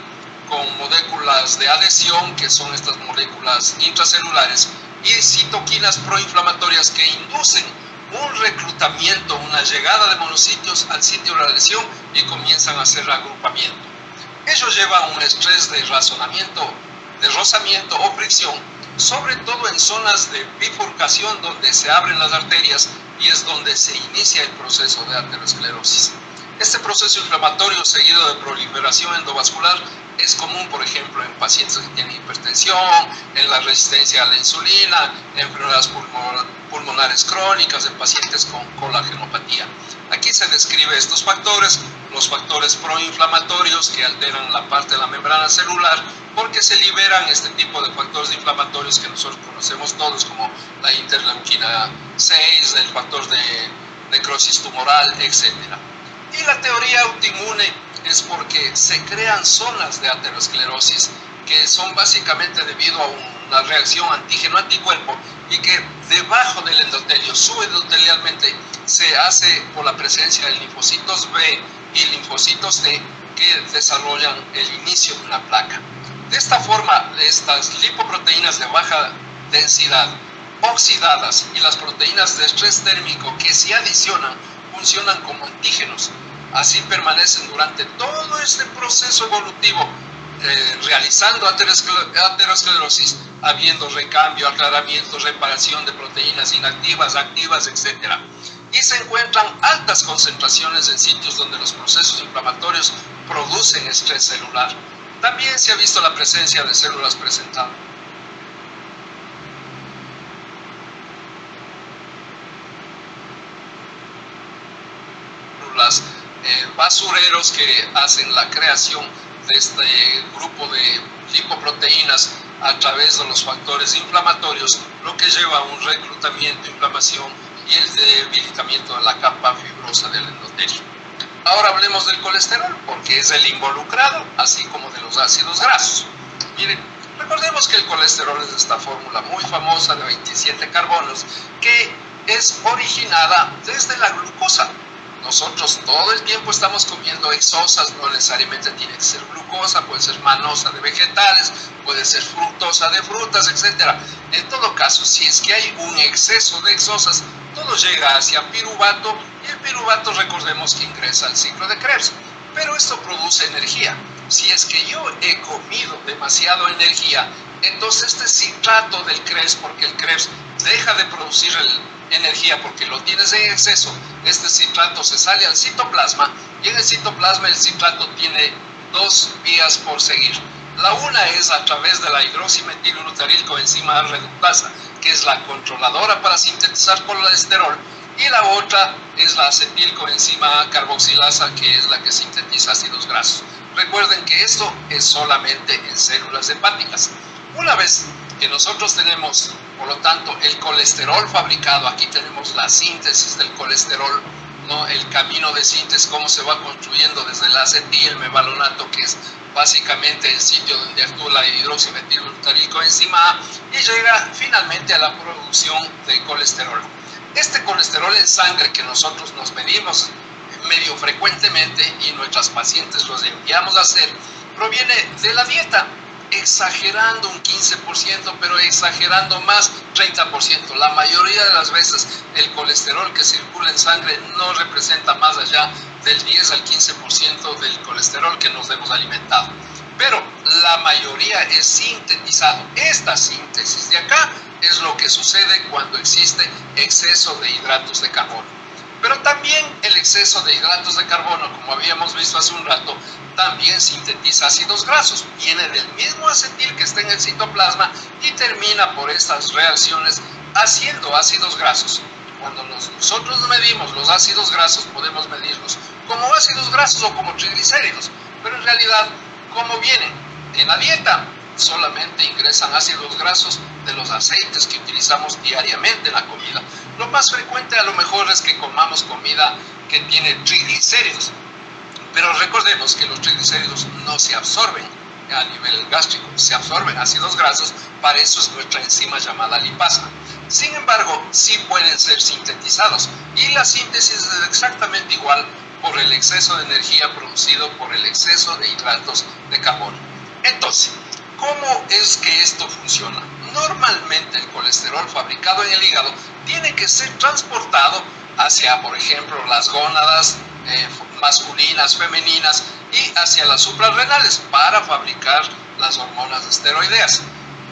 con moléculas de adhesión, que son estas moléculas intracelulares, y citoquinas proinflamatorias que inducen un reclutamiento, una llegada de monocitos al sitio de la lesión y comienzan a hacer agrupamiento. Ello lleva a un estrés de rozamiento o fricción, sobre todo en zonas de bifurcación donde se abren las arterias y es donde se inicia el proceso de aterosclerosis. Este proceso inflamatorio seguido de proliferación endovascular es común, por ejemplo, en pacientes que tienen hipertensión, en la resistencia a la insulina, en enfermedades pulmonares crónicas, en pacientes con colagenopatía. Aquí se describe estos factores, los factores proinflamatorios que alteran la parte de la membrana celular, porque se liberan este tipo de factores inflamatorios que nosotros conocemos todos, como la interleuquina 6, el factor de necrosis tumoral, etc. Y la teoría autoinmune es porque se crean zonas de aterosclerosis que son básicamente debido a una reacción antígeno-anticuerpo y que debajo del endotelio, subendotelialmente, se hace por la presencia de linfocitos B y linfocitos T que desarrollan el inicio de una placa. De esta forma, estas lipoproteínas de baja densidad oxidadas y las proteínas de estrés térmico que se adicionan funcionan como antígenos. Así permanecen durante todo este proceso evolutivo, realizando aterosclerosis, habiendo recambio, aclaramiento, reparación de proteínas inactivas, activas, etc. Y se encuentran altas concentraciones en sitios donde los procesos inflamatorios producen estrés celular. También se ha visto la presencia de células presentadas basureros que hacen la creación de este grupo de lipoproteínas a través de los factores inflamatorios, lo que lleva a un reclutamiento, inflamación y el debilitamiento de la capa fibrosa del endotelio. Ahora hablemos del colesterol, porque es el involucrado, así como de los ácidos grasos. Miren, recordemos que el colesterol es esta fórmula muy famosa de 27 carbonos que es originada desde la glucosa. Nosotros todo el tiempo estamos comiendo exosas, no necesariamente tiene que ser glucosa, puede ser manosa de vegetales, puede ser fructosa de frutas, etc. En todo caso, si es que hay un exceso de exosas, todo llega hacia piruvato y el piruvato, recordemos que ingresa al ciclo de Krebs. Pero esto produce energía. Si es que yo he comido demasiada energía, entonces este citrato del Krebs, porque el Krebs deja de producir energía porque lo tienes en exceso, este citrato se sale al citoplasma y en el citoplasma el citrato tiene dos vías por seguir. La una es a través de la hidroximetilglutaryl coenzima reductasa, que es la controladora para sintetizar colesterol, y la otra es la acetilcoenzima carboxilasa, que es la que sintetiza ácidos grasos. Recuerden que esto es solamente en células hepáticas. Una vez que nosotros tenemos, por lo tanto, el colesterol fabricado, aquí tenemos la síntesis del colesterol, ¿no? El camino de síntesis, cómo se va construyendo desde el acetilmevalonato, que es básicamente el sitio donde actúa la hidroximetilglutaryl coenzima A, y llega finalmente a la producción de colesterol. Este colesterol en sangre que nosotros nos medimos medio frecuentemente y nuestras pacientes los enviamos a hacer, proviene de la dieta, exagerando un 15%, pero exagerando más 30%. La mayoría de las veces el colesterol que circula en sangre no representa más allá del 10 al 15% del colesterol que nos hemos alimentado. Pero la mayoría es sintetizado. Esta síntesis de acá es lo que sucede cuando existe exceso de hidratos de carbono. Pero también el exceso de hidratos de carbono, como habíamos visto hace un rato, también sintetiza ácidos grasos. Viene del mismo acetil que está en el citoplasma y termina por estas reacciones haciendo ácidos grasos. Cuando nosotros medimos los ácidos grasos, podemos medirlos como ácidos grasos o como triglicéridos, pero en realidad, ¿cómo vienen? En la dieta solamente ingresan ácidos grasos de los aceites que utilizamos diariamente en la comida. Lo más frecuente a lo mejor es que comamos comida que tiene triglicéridos, pero recordemos que los triglicéridos no se absorben a nivel gástrico, se absorben ácidos grasos, para eso es nuestra enzima llamada lipasa. Sin embargo, sí pueden ser sintetizados y la síntesis es exactamente igual por el exceso de energía producido por el exceso de hidratos de carbono. Entonces, ¿cómo es que esto funciona? Normalmente el colesterol fabricado en el hígado tiene que ser transportado hacia, por ejemplo, las gónadas masculinas, femeninas y hacia las suprarrenales para fabricar las hormonas esteroideas.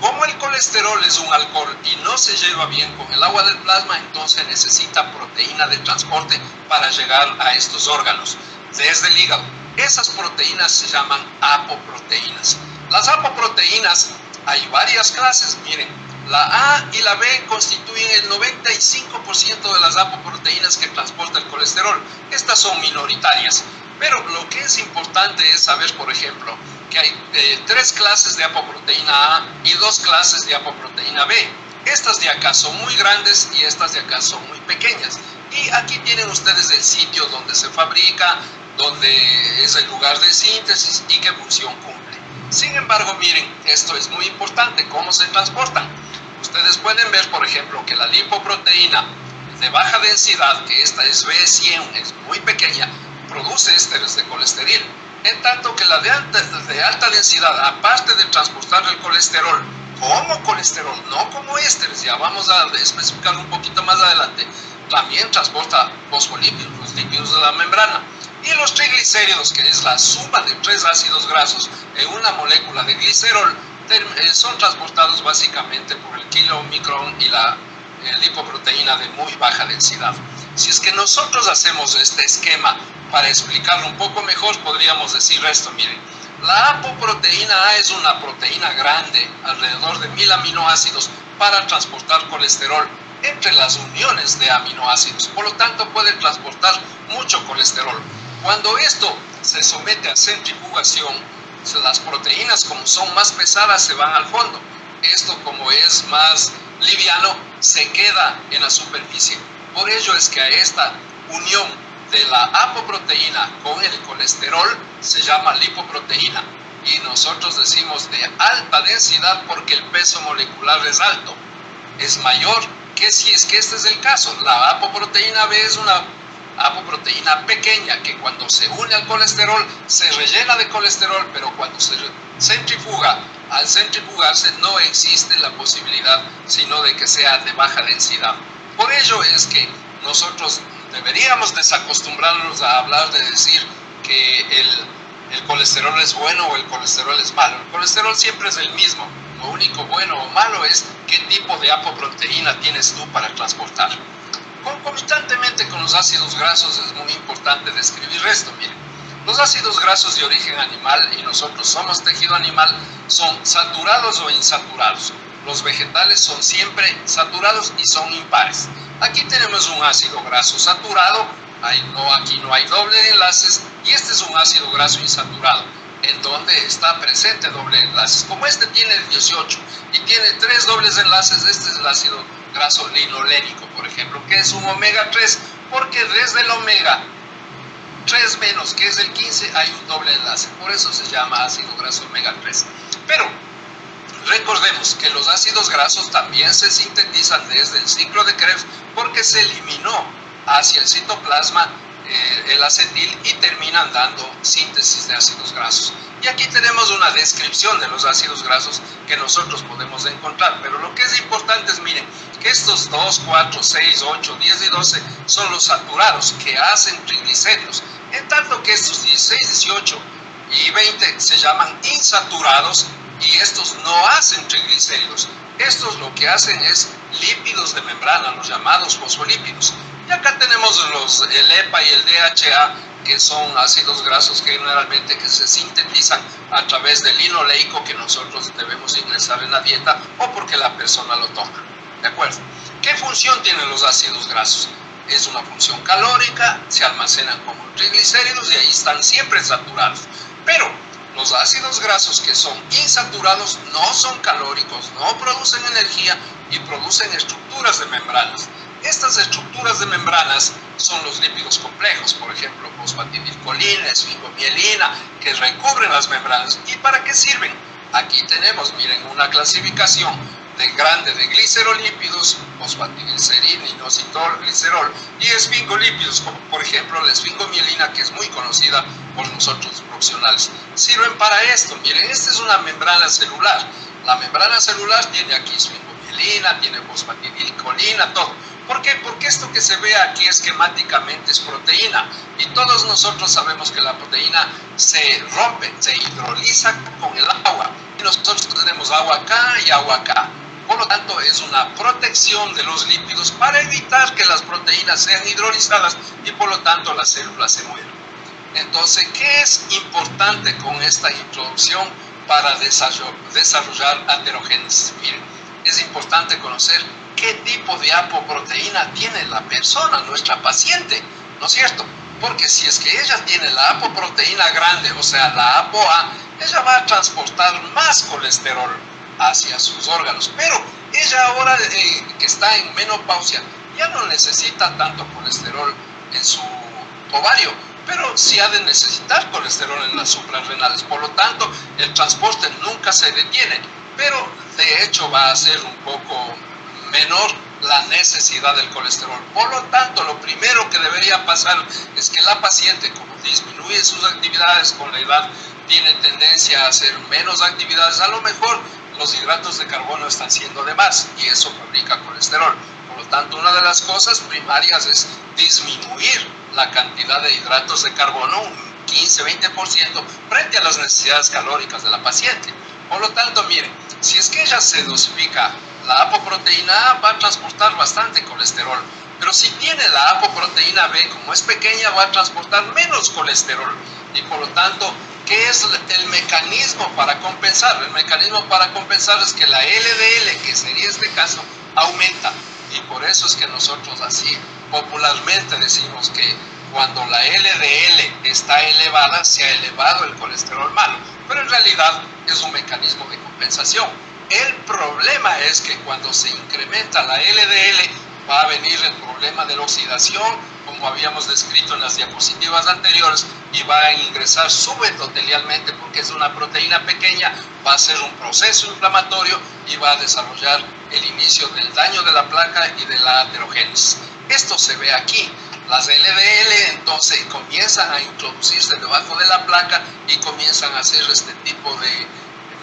Como el colesterol es un alcohol y no se lleva bien con el agua del plasma, entonces necesita proteína de transporte para llegar a estos órganos desde el hígado. Esas proteínas se llaman apoproteínas. Las apoproteínas hay varias clases, miren, la A y la B constituyen el 95% de las apoproteínas que transporta el colesterol. Estas son minoritarias, pero lo que es importante es saber, por ejemplo, que hay 3 clases de apoproteína A y 2 clases de apoproteína B. Estas de acá son muy grandes y estas de acá son muy pequeñas. Y aquí tienen ustedes el sitio donde se fabrica, donde es el lugar de síntesis y qué función cumple. Sin embargo, miren, esto es muy importante, cómo se transportan. Ustedes pueden ver, por ejemplo, que la lipoproteína de baja densidad, que esta es B100, es muy pequeña, produce ésteres de colesterol. En tanto que la de alta densidad, aparte de transportar el colesterol como colesterol, no como ésteres, ya vamos a especificar un poquito más adelante, también transporta fosfolípidos, los lípidos de la membrana. Y los triglicéridos, que es la suma de 3 ácidos grasos en una molécula de glicerol, son transportados básicamente por el kilomicrón y la lipoproteína de muy baja densidad. Si es que nosotros hacemos este esquema para explicarlo un poco mejor, podríamos decir esto, miren. La apoproteína A es una proteína grande, alrededor de 1000 aminoácidos, para transportar colesterol entre las uniones de aminoácidos. Por lo tanto, puede transportar mucho colesterol. Cuando esto se somete a centrifugación, las proteínas, como son más pesadas, se van al fondo. Esto, como es más liviano, se queda en la superficie. Por ello es que a esta unión de la apoproteína con el colesterol se llama lipoproteína. Y nosotros decimos de alta densidad porque el peso molecular es alto. Es mayor que si es que este es el caso. La apoproteína B es una apoproteína pequeña que cuando se une al colesterol se rellena de colesterol, pero cuando se centrifuga, al centrifugarse no existe la posibilidad sino de que sea de baja densidad. Por ello es que nosotros deberíamos desacostumbrarnos a hablar de decir que el colesterol es bueno o el colesterol es malo. El colesterol siempre es el mismo. Lo único bueno o malo es qué tipo de apoproteína tienes tú para transportar. Concomitantemente con los ácidos grasos es muy importante describir esto. Miren, los ácidos grasos de origen animal, y nosotros somos tejido animal, son saturados o insaturados. Los vegetales son siempre saturados y son impares. Aquí tenemos un ácido graso saturado, aquí no hay doble de enlaces, y este es un ácido graso insaturado, en donde está presente doble de enlaces. Como este tiene 18 y tiene 3 dobles enlaces, este es el ácido graso linolénico, por ejemplo, que es un omega 3, porque desde el omega 3 menos, que es el 15, hay un doble enlace, por eso se llama ácido graso omega 3. Pero recordemos que los ácidos grasos también se sintetizan desde el ciclo de Krebs porque se eliminó hacia el citoplasma el acetil y terminan dando síntesis de ácidos grasos. Y aquí tenemos una descripción de los ácidos grasos que nosotros podemos encontrar, pero lo que es importante es, miren, que estos 2, 4, 6, 8, 10 y 12 son los saturados que hacen triglicéridos, en tanto que estos 16, 18 y 20 se llaman insaturados y estos no hacen triglicéridos. Estos lo que hacen es lípidos de membrana, los llamados fosfolípidos. Y Y acá tenemos el EPA y el DHA, que son ácidos grasos generalmente que se sintetizan a través del linoleico que nosotros debemos ingresar en la dieta o porque la persona lo toma. ¿De acuerdo? ¿Qué función tienen los ácidos grasos? Es una función calórica, se almacenan como triglicéridos y ahí están siempre saturados. Pero los ácidos grasos que son insaturados no son calóricos, no producen energía y producen estructuras de membranas. Estas estructuras de membranas son los lípidos complejos, por ejemplo, fosfatidilcolina, esfingomielina, que recubren las membranas. ¿Y para qué sirven? Aquí tenemos, miren, una clasificación grande de glicerolípidos, fosfatidilcerin, inositol, glicerol, y esfingolípidos, como por ejemplo la esfingomielina, que es muy conocida por nosotros profesionales. Sirven para esto. Miren, esta es una membrana celular. La membrana celular tiene aquí esfingomielina, tiene fosfatidilcolina, todo. ¿Por qué? Porque esto que se ve aquí esquemáticamente es proteína, y todos nosotros sabemos que la proteína se rompe, se hidroliza con el agua, y nosotros tenemos agua acá y agua acá. Por lo tanto, es una protección de los lípidos para evitar que las proteínas sean hidrolizadas y por lo tanto las células se mueran. Entonces, ¿qué es importante con esta introducción para desarrollar aterogénesis? Miren, es importante conocer qué tipo de apoproteína tiene la persona, nuestra paciente, ¿no es cierto? Porque si es que ella tiene la apoproteína grande, o sea, la ApoA, ella va a transportar más colesterol hacia sus órganos, pero ella ahora que está en menopausia ya no necesita tanto colesterol en su ovario, pero sí ha de necesitar colesterol en las suprarrenales. Por lo tanto, el transporte nunca se detiene, pero de hecho va a ser un poco menor la necesidad del colesterol. Por lo tanto, lo primero que debería pasar es que la paciente, como disminuye sus actividades con la edad, tiene tendencia a hacer menos actividades, a lo mejor los hidratos de carbono están siendo de más y eso fabrica colesterol. Por lo tanto, una de las cosas primarias es disminuir la cantidad de hidratos de carbono un 15-20% frente a las necesidades calóricas de la paciente. Por lo tanto, miren, si es que ella se dosifica la apoproteína A, va a transportar bastante colesterol, pero si tiene la apoproteína B, como es pequeña, va a transportar menos colesterol. Y por lo tanto, ¿qué es el mecanismo para compensar? El mecanismo para compensar es que la LDL, que sería este caso, aumenta. Y por eso es que nosotros así popularmente decimos que cuando la LDL está elevada, se ha elevado el colesterol malo. Pero en realidad es un mecanismo de compensación. El problema es que cuando se incrementa la LDL, va a venir el problema de la oxidación, como habíamos descrito en las diapositivas anteriores, y va a ingresar subendotelialmente, porque es una proteína pequeña, va a ser un proceso inflamatorio y va a desarrollar el inicio del daño de la placa y de la aterogénesis. Esto se ve aquí. Las LDL entonces comienzan a introducirse debajo de la placa y comienzan a hacer este tipo de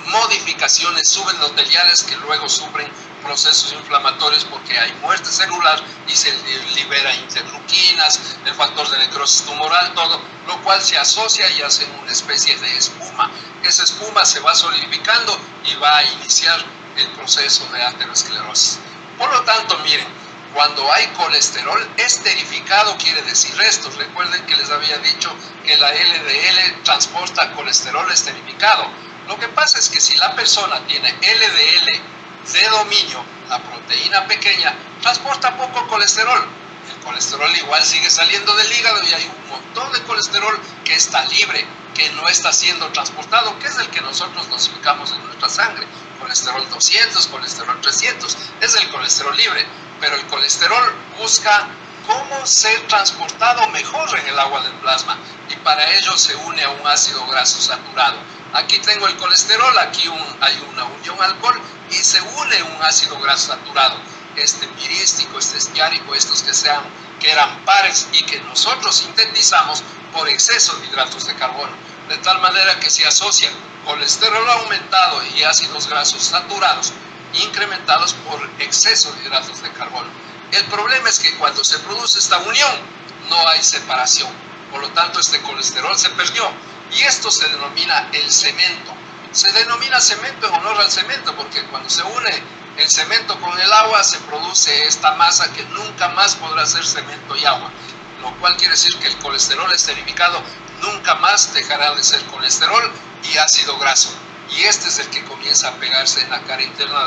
modificaciones subendoteliales que luego sufren procesos inflamatorios porque hay muerte celular y se libera interleuquinas, el factor de necrosis tumoral, todo, lo cual se asocia y hace una especie de espuma. Esa espuma se va solidificando y va a iniciar el proceso de aterosclerosis. Por lo tanto, miren, cuando hay colesterol esterificado quiere decir esto. Recuerden que les había dicho que la LDL transporta colesterol esterificado. Lo que pasa es que si la persona tiene LDL de dominio, la proteína pequeña, transporta poco colesterol. El colesterol igual sigue saliendo del hígado y hay un montón de colesterol que está libre, que no está siendo transportado, que es el que nosotros dosificamos en nuestra sangre. Colesterol 200, colesterol 300, es el colesterol libre. Pero el colesterol busca cómo ser transportado mejor en el agua del plasma y para ello se une a un ácido graso saturado. Aquí tengo el colesterol, aquí hay una unión alcohol y se une un ácido graso saturado. Este mirístico, este estiárico, estos que eran pares y que nosotros sintetizamos por exceso de hidratos de carbono. De tal manera que se asocian colesterol aumentado y ácidos grasos saturados incrementados por exceso de hidratos de carbono. El problema es que cuando se produce esta unión no hay separación, por lo tanto este colesterol se perdió y esto se denomina el cemento. Se denomina cemento en honor al cemento porque cuando se une el cemento con el agua se produce esta masa que nunca más podrá ser cemento y agua, lo cual quiere decir que el colesterol esterificado nunca más dejará de ser colesterol y ácido graso. Y este es el que comienza a pegarse en la cara interna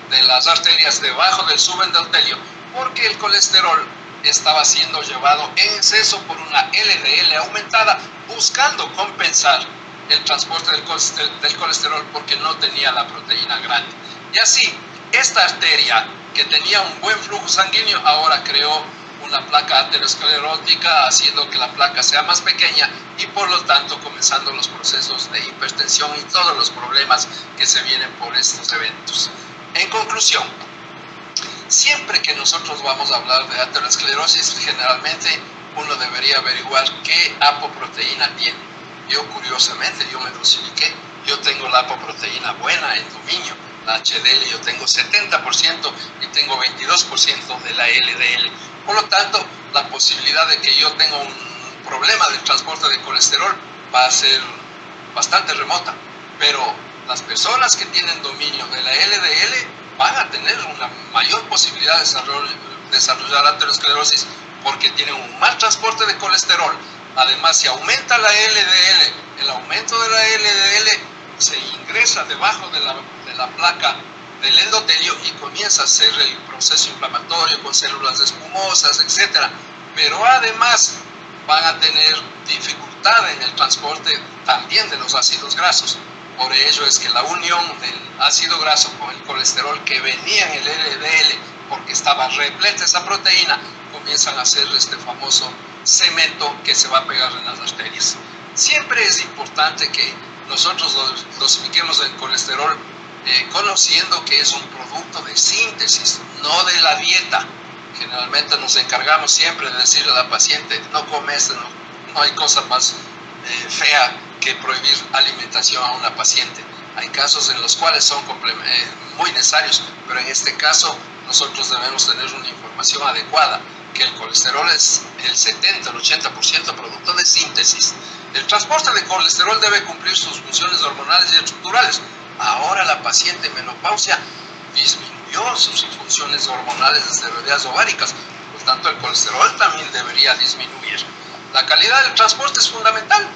de las arterias debajo del subendotelio, porque el colesterol estaba siendo llevado en exceso por una LDL aumentada, buscando compensar el transporte del colesterol porque no tenía la proteína grande. Y así, esta arteria que tenía un buen flujo sanguíneo ahora creó una placa aterosclerótica, haciendo que la placa sea más pequeña y por lo tanto comenzando los procesos de hipertensión y todos los problemas que se vienen por estos eventos. En conclusión, siempre que nosotros vamos a hablar de aterosclerosis, generalmente uno debería averiguar qué apoproteína tiene. Yo curiosamente, yo me dosifiqué, yo tengo la apoproteína buena en dominio, la HDL yo tengo 70% y tengo 22% de la LDL. Por lo tanto, la posibilidad de que yo tenga un problema del transporte de colesterol va a ser bastante remota. Pero las personas que tienen dominio de la LDL van a tener una mayor posibilidad de desarrollar aterosclerosis porque tienen un mal transporte de colesterol. Además, si aumenta la LDL, el aumento de la LDL se ingresa debajo de la placa del endotelio y comienza a hacer el proceso inflamatorio con células espumosas, etc. Pero además van a tener dificultad en el transporte también de los ácidos grasos. Por ello es que la unión del ácido graso con el colesterol que venía en el LDL, porque estaba repleta esa proteína, comienzan a hacer este famoso cemento que se va a pegar en las arterias. Siempre es importante que nosotros dosifiquemos el colesterol conociendo que es un producto de síntesis, no de la dieta. Generalmente nos encargamos siempre de decirle a la paciente, no come esto, no hay cosa más fea que prohibir alimentación a una paciente. Hay casos en los cuales son muy necesarios, pero en este caso nosotros debemos tener una información adecuada, que el colesterol es el 70, el 80% producto de síntesis. El transporte de colesterol debe cumplir sus funciones hormonales y estructurales. Ahora la paciente en menopausia disminuyó sus funciones hormonales de esteroideas ováricas, por tanto el colesterol también debería disminuir. La calidad del transporte es fundamental.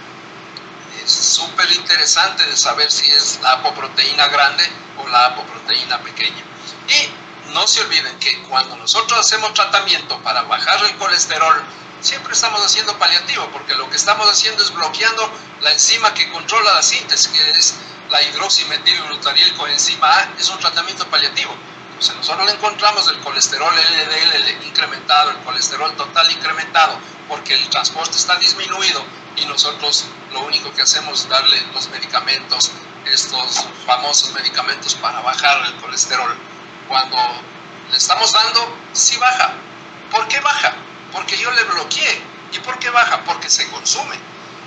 Es súper interesante de saber si es la apoproteína grande o la apoproteína pequeña. Y no se olviden que cuando nosotros hacemos tratamiento para bajar el colesterol, siempre estamos haciendo paliativo, porque lo que estamos haciendo es bloqueando la enzima que controla la síntesis, que es la hidroximetilglutaril coenzima A. Es un tratamiento paliativo. Entonces nosotros le encontramos el colesterol LDL incrementado, el colesterol total incrementado, porque el transporte está disminuido y nosotros lo único que hacemos es darle los medicamentos, estos famosos medicamentos para bajar el colesterol. Cuando le estamos dando, sí baja. ¿Por qué baja? Porque yo le bloqueé. ¿Y por qué baja? Porque se consume.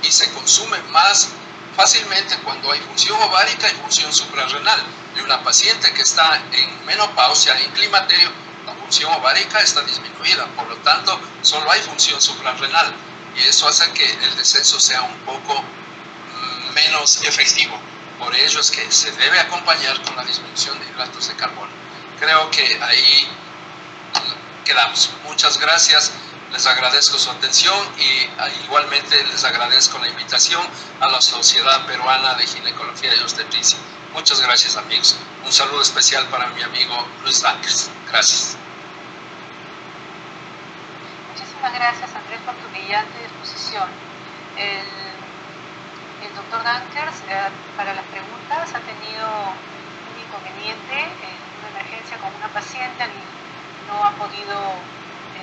Y se consume más fácilmente cuando hay función ovárica y función suprarrenal. De una paciente que está en menopausia, en climaterio, la función ovárica está disminuida. Por lo tanto, solo hay función suprarrenal. Y eso hace que el descenso sea un poco menos efectivo. Por ello es que se debe acompañar con la disminución de hidratos de carbono. Creo que ahí quedamos. Muchas gracias. Les agradezco su atención y igualmente les agradezco la invitación a la Sociedad Peruana de Ginecología y Obstetricia. Muchas gracias, amigos. Un saludo especial para mi amigo Luis Dankers. Gracias. Muchísimas gracias, Andrés, por tu brillante exposición. El doctor Dankers, para las preguntas, ha tenido un inconveniente en una emergencia con una paciente y no ha podido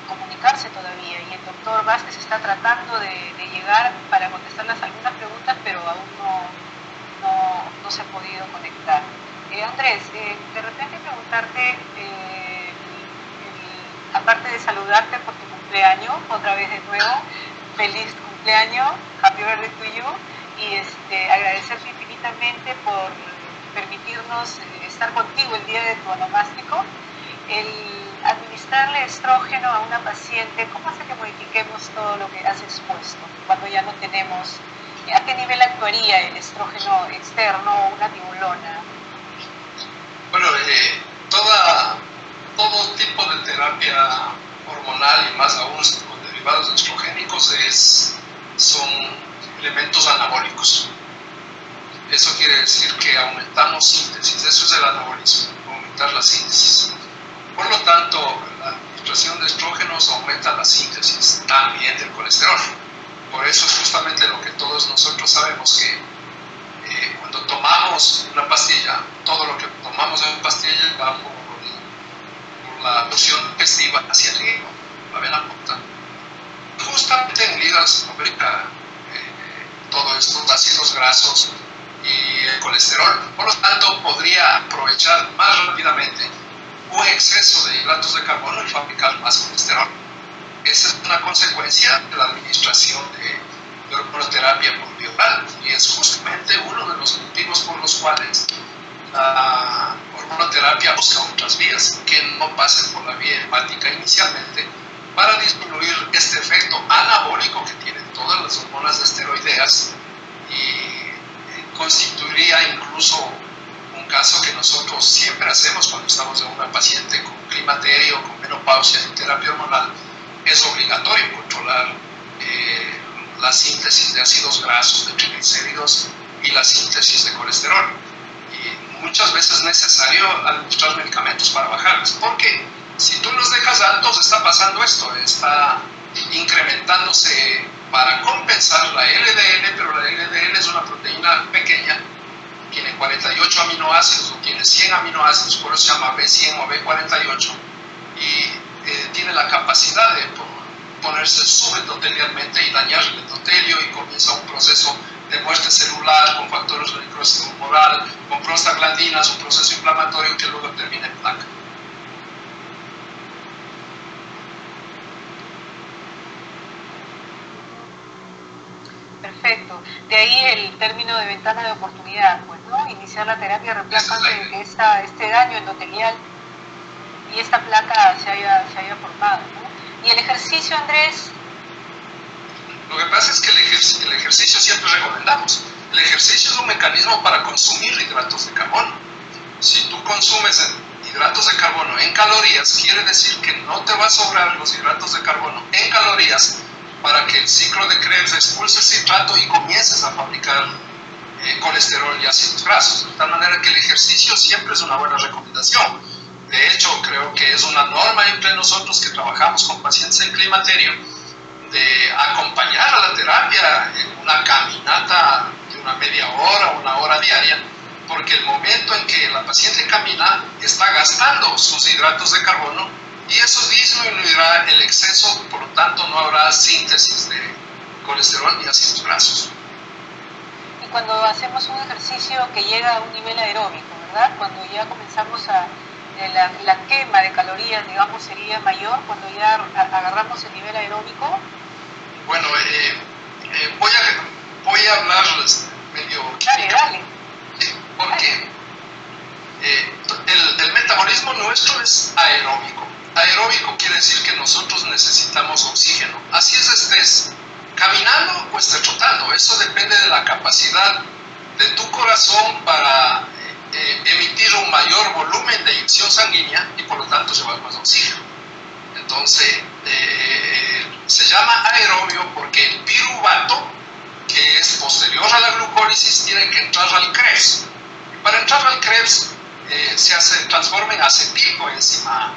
comunicarse todavía, y el doctor Vázquez está tratando de llegar para contestarles algunas preguntas, pero aún no se ha podido conectar. Andrés, de repente preguntarte, aparte de saludarte por tu cumpleaños, otra vez de nuevo, feliz cumpleaños, happy birthday to you, y agradecerte infinitamente por permitirnos estar contigo el día de tu onomástico. El administrarle estrógeno a una paciente, ¿cómo hace que modifiquemos todo lo que has expuesto cuando ya no tenemos? ¿A qué nivel actuaría el estrógeno externo o una tibulona? Bueno, toda decir que aumentamos síntesis, eso es el anabolismo, aumentar la síntesis. Por lo tanto, la administración de estrógenos aumenta la síntesis también del colesterol. Por eso es justamente lo que todos nosotros sabemos, que cuando tomamos una pastilla, todo lo que tomamos en pastilla va por la porción digestiva hacia el hígado, la vena porta. Justamente en el hígado se fabrica todo esto, los ácidos grasos y el colesterol. Por lo tanto, podría aprovechar más rápidamente un exceso de hidratos de carbono y fabricar más colesterol. Esa es una consecuencia de la administración de hormonoterapia por vía oral, y es justamente uno de los motivos por los cuales la hormonoterapia busca otras vías que no pasen por la vía hepática inicialmente, para disminuir este efecto anabólico que tienen todas las hormonas esteroideas, y constituiría incluso un caso que nosotros siempre hacemos cuando estamos en una paciente con climaterio, con menopausia en terapia hormonal. Es obligatorio controlar la síntesis de ácidos grasos, de triglicéridos y la síntesis de colesterol. Y muchas veces es necesario administrar medicamentos para bajarlos, porque si tú los dejas altos, está pasando esto, está incrementándose para compensar la LDL, pero la LDL es una proteína pequeña, tiene 48 aminoácidos o tiene 100 aminoácidos, por eso se llama B100 o B48, y tiene la capacidad de ponerse subendotelialmente y dañar el endotelio, y comienza un proceso de muerte celular con factores de necrosis tumoral, con prostaglandinas, un proceso inflamatorio que luego termina en placa. Perfecto. De ahí el término de ventana de oportunidad, pues, ¿no? Iniciar la terapia reemplazo antes de que este daño endotelial y esta placa se haya formado, ¿no? Y el ejercicio, Andrés. Lo que pasa es que el ejercicio siempre recomendamos. El ejercicio es un mecanismo para consumir hidratos de carbono. Si tú consumes hidratos de carbono en calorías, quiere decir que no te va a sobrar los hidratos de carbono en calorías para que el ciclo de Krebs expulse ese hidrato y comiences a fabricar colesterol y ácidos grasos. De tal manera que el ejercicio siempre es una buena recomendación. De hecho, creo que es una norma entre nosotros que trabajamos con pacientes en climaterio de acompañar a la terapia en una caminata de una media hora o una hora diaria, porque el momento en que la paciente camina está gastando sus hidratos de carbono, y eso disminuirá el exceso, por lo tanto no habrá síntesis de colesterol ni ácidos grasos. Y cuando hacemos un ejercicio que llega a un nivel aeróbico, ¿verdad? Cuando ya comenzamos la quema de calorías, digamos, sería mayor cuando ya agarramos el nivel aeróbico. Bueno, voy a hablarles medio... Dale. Sí, porque el metabolismo nuestro es aeróbico. Aeróbico quiere decir que nosotros necesitamos oxígeno. Así estés caminando o estés trotando. Eso depende de la capacidad de tu corazón para emitir un mayor volumen de inyección sanguínea y por lo tanto llevar más oxígeno. Entonces, se llama aerobio porque el piruvato, que es posterior a la glucólisis, tiene que entrar al Krebs. Y para entrar al Krebs se transforma en acetilcoenzima A.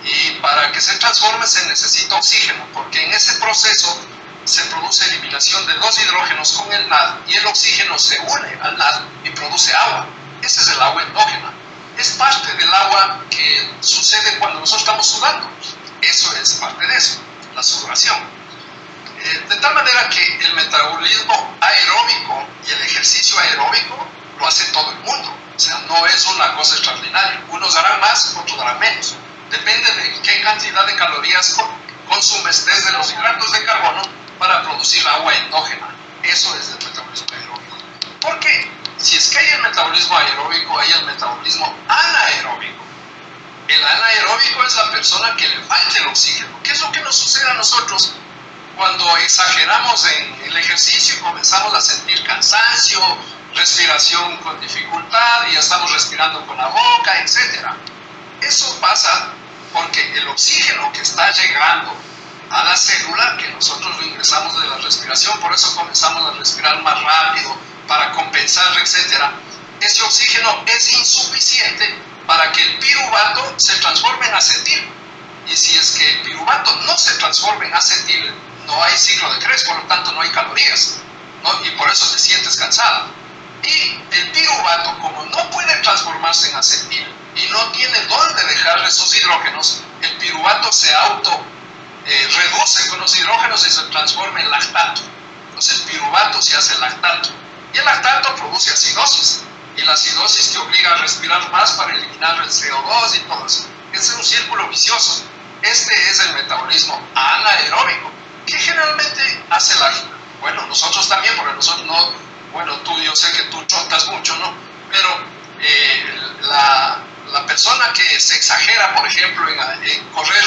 Y para que se transforme se necesita oxígeno, porque en ese proceso se produce eliminación de dos hidrógenos con el NAD y el oxígeno se une al NAD y produce agua. Ese es el agua endógena. Es parte del agua que sucede cuando nosotros estamos sudando. Eso es parte de eso, la sudoración. De tal manera que el metabolismo aeróbico y el ejercicio aeróbico lo hace todo el mundo. O sea, no es una cosa extraordinaria. Unos harán más, otros harán menos. Depende de qué cantidad de calorías consumes desde los hidratos de carbono para producir agua endógena. Eso es el metabolismo aeróbico. ¿Por qué? Si es que hay el metabolismo aeróbico, hay el metabolismo anaeróbico. El anaeróbico es la persona que le falta el oxígeno. ¿Qué es lo que nos sucede a nosotros cuando exageramos en el ejercicio y comenzamos a sentir cansancio, respiración con dificultad y ya estamos respirando con la boca, etcétera? Eso pasa porque el oxígeno que está llegando a la célula, que nosotros lo ingresamos de la respiración, por eso comenzamos a respirar más rápido, para compensar, etcétera, ese oxígeno es insuficiente para que el piruvato se transforme en acetil. Y si es que el piruvato no se transforma en acetil, no hay ciclo de Krebs, por lo tanto no hay calorías, ¿no? Y por eso te sientes cansado. Y el piruvato, como no puede transformarse en acetil y no tiene dónde dejar esos hidrógenos, el piruvato se reduce con los hidrógenos y se transforma en lactato. Entonces el piruvato se hace lactato. Y el lactato produce acidosis. Y la acidosis te obliga a respirar más para eliminar el CO2 y todo eso. Ese es un círculo vicioso. Este es el metabolismo anaeróbico, que generalmente hace bueno, nosotros también, porque nosotros no, bueno, yo sé que tú chotas mucho, ¿no? Pero la persona que se exagera, por ejemplo, en correr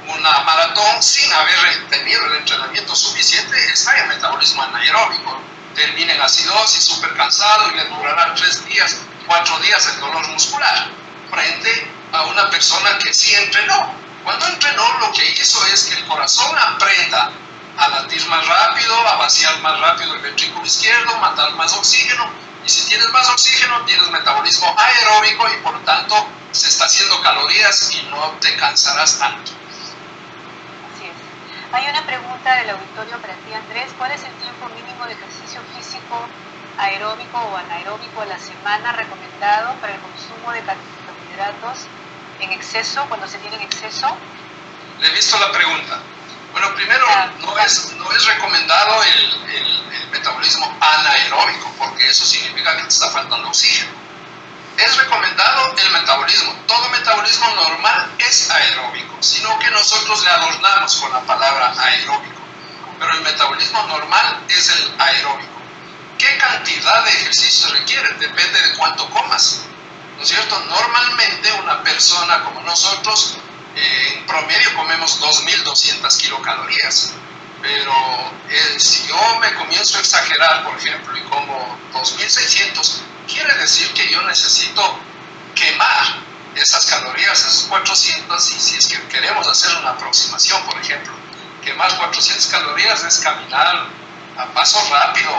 una maratón sin haber tenido el entrenamiento suficiente, está en metabolismo anaeróbico. Termina en acidosis, súper cansado y le durará 3 días, 4 días el dolor muscular, frente a una persona que sí entrenó. Cuando entrenó, lo que hizo es que el corazón aprenda a latir más rápido, a vaciar más rápido el ventrículo izquierdo, mandar más oxígeno, y si tienes más oxígeno, tienes metabolismo aeróbico y por lo tanto se está haciendo calorías y no te cansarás tanto. Así es. Hay una pregunta del auditorio para ti, Andrés. ¿Cuál es el tiempo mínimo de ejercicio físico aeróbico o anaeróbico a la semana recomendado para el consumo de carbohidratos en exceso, cuando se tiene en exceso? Le he visto la pregunta. Bueno, primero, no es recomendado el metabolismo anaeróbico, porque eso significa que te está faltando oxígeno. Es recomendado el metabolismo. Todo metabolismo normal es aeróbico, sino que nosotros le adornamos con la palabra aeróbico. Pero el metabolismo normal es el aeróbico. ¿Qué cantidad de ejercicio se requiere? Depende de cuánto comas, ¿no es cierto? Normalmente una persona como nosotros, en promedio comemos 2.200 kilocalorías, pero si yo me comienzo a exagerar, por ejemplo, y como 2.600, quiere decir que yo necesito quemar esas calorías, esos 400, y si es que queremos hacer una aproximación, por ejemplo, quemar 400 calorías es caminar a paso rápido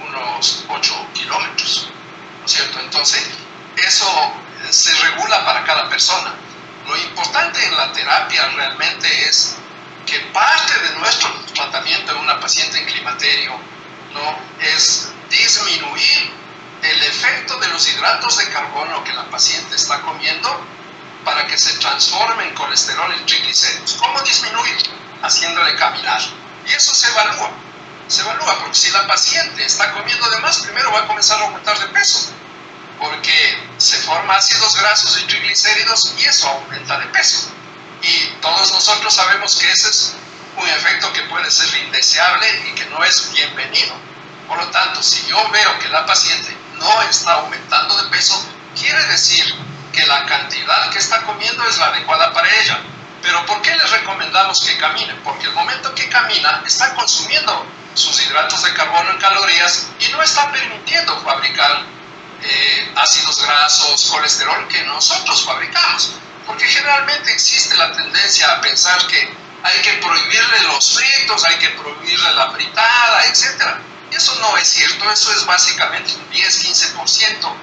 unos 8 kilómetros, ¿no es cierto? Entonces, eso se regula para cada persona. Lo importante en la terapia realmente es que parte de nuestro tratamiento en una paciente en climaterio, ¿no?, es disminuir el efecto de los hidratos de carbono que la paciente está comiendo para que se transforme en colesterol y triglicéridos. ¿Cómo disminuir? Haciéndole caminar. Y eso se evalúa, porque si la paciente está comiendo de más, primero va a comenzar a aumentar de peso, porque se forman ácidos grasos y triglicéridos y eso aumenta de peso. Y todos nosotros sabemos que ese es un efecto que puede ser indeseable y que no es bienvenido. Por lo tanto, si yo veo que la paciente no está aumentando de peso, quiere decir que la cantidad que está comiendo es la adecuada para ella. Pero ¿por qué les recomendamos que camine? Porque el momento que camina está consumiendo sus hidratos de carbono en calorías y no está permitiendo fabricar ácidos grasos, colesterol que nosotros fabricamos, porque generalmente existe la tendencia a pensar que hay que prohibirle los fritos, hay que prohibirle la fritada, etc. Y eso no es cierto. Eso es básicamente un 10-15%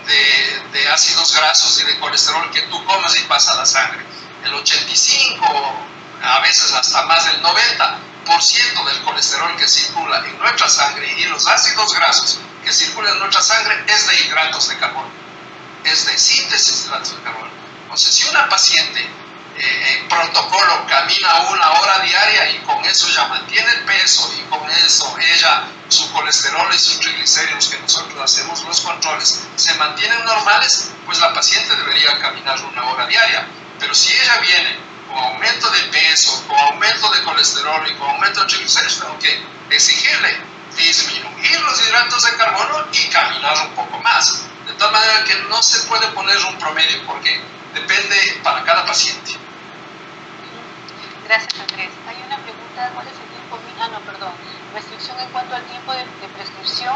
de ácidos grasos y de colesterol que tú comes y pasa a la sangre. El 85, a veces hasta más del 90% del colesterol que circula en nuestra sangre y los ácidos grasos que circula en nuestra sangre es de hidratos de carbono, es de síntesis de hidratos de carbono. Entonces, si una paciente en protocolo camina 1 hora diaria y con eso ya mantiene el peso y con eso ella, su colesterol y sus triglicéridos que nosotros hacemos los controles se mantienen normales, pues la paciente debería caminar 1 hora diaria. Pero si ella viene con aumento de peso, con aumento de colesterol y con aumento de triglicéridos, tengo que exigirle disminuir los hidratos de carbono y caminar un poco más. De tal manera que no se puede poner un promedio, porque depende para cada paciente. Gracias, Andrés. Hay una pregunta, ¿cuál es el tiempo mínimo? Restricción en cuanto al tiempo de prescripción.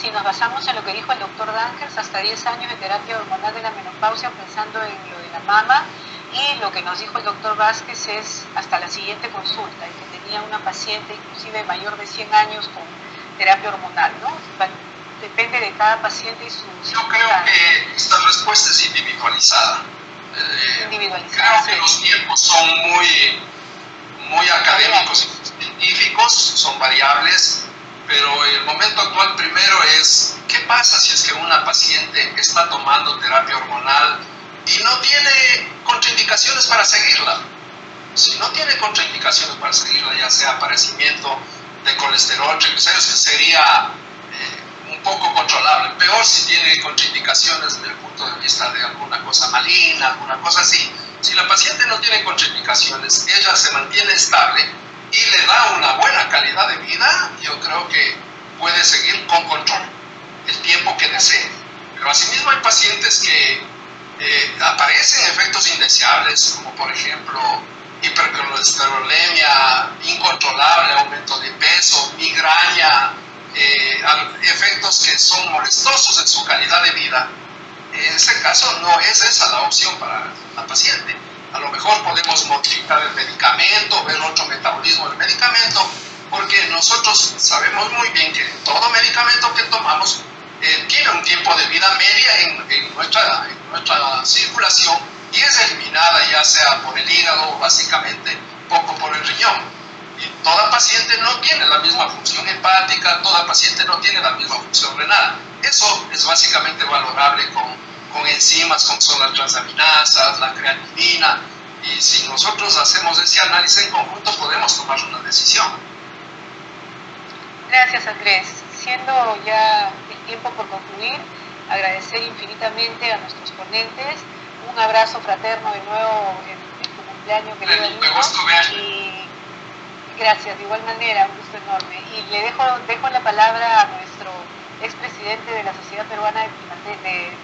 Si nos basamos en lo que dijo el doctor Dankers, hasta 10 años de terapia hormonal de la menopausia, pensando en lo de la mama, y lo que nos dijo el doctor Vázquez es hasta la siguiente consulta, y que tenía una paciente inclusive mayor de 100 años con terapia hormonal, ¿no? Depende de cada paciente y su Yo creo que esta respuesta es individualizada. Creo que los tiempos son muy académicos y científicos, son variables, pero el momento actual primero es ¿qué pasa si es que una paciente está tomando terapia hormonal y no tiene contraindicaciones para seguirla? Si no tiene contraindicaciones para seguirla, ya sea aparecimiento de colesterol, triglicéridos, que sería un poco controlable. Peor si tiene contraindicaciones desde el punto de vista de alguna cosa maligna, alguna cosa así. Si la paciente no tiene contraindicaciones, ella se mantiene estable y le da una buena calidad de vida, yo creo que puede seguir con control el tiempo que desee. Pero asimismo hay pacientes que aparecen efectos indeseables, como por ejemplo hipercolesterolemia incontrolable, aumento de peso, migraña, efectos que son molestosos en su calidad de vida. En ese caso no es esa la opción para la paciente. A lo mejor podemos modificar el medicamento, ver otro metabolismo del medicamento, porque nosotros sabemos muy bien que todo medicamento que tomamos tiene un tiempo de vida media en nuestra circulación y es eliminada ya sea por el hígado o básicamente poco por el riñón. Y toda paciente no tiene la misma función hepática, toda paciente no tiene la misma función renal. Eso es básicamente valorable con enzimas como son las transaminasas, la creatinina, y si nosotros hacemos ese análisis en conjunto podemos tomar una decisión. Gracias, Andrés. Siendo ya el tiempo por concluir, agradecer infinitamente a nuestros ponentes, un abrazo fraterno de nuevo en tu cumpleaños, querido amigo. Me gusto ver. Y gracias, de igual manera, un gusto enorme. Y le dejo la palabra a nuestro expresidente de la Sociedad Peruana de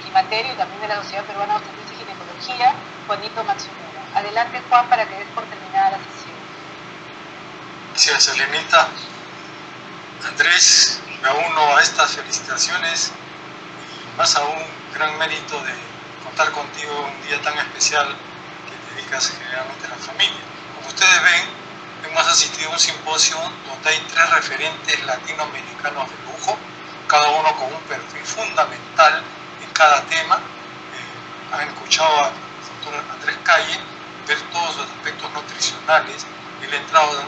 Climaterio y también de la Sociedad Peruana de Obstetricia y Ginecología, Juanito Matsumura. Adelante, Juan, para que des por terminada la sesión. Gracias, Elenita. Andrés, me uno a estas felicitaciones y más aún gran mérito de contar contigo en un día tan especial que dedicas generalmente a la familia. Como ustedes ven, hemos asistido a un simposio donde hay 3 referentes latinoamericanos de lujo, cada uno con un perfil fundamental en cada tema. Han escuchado al doctor Andrés Calle ver todos los aspectos nutricionales. Él ha entrado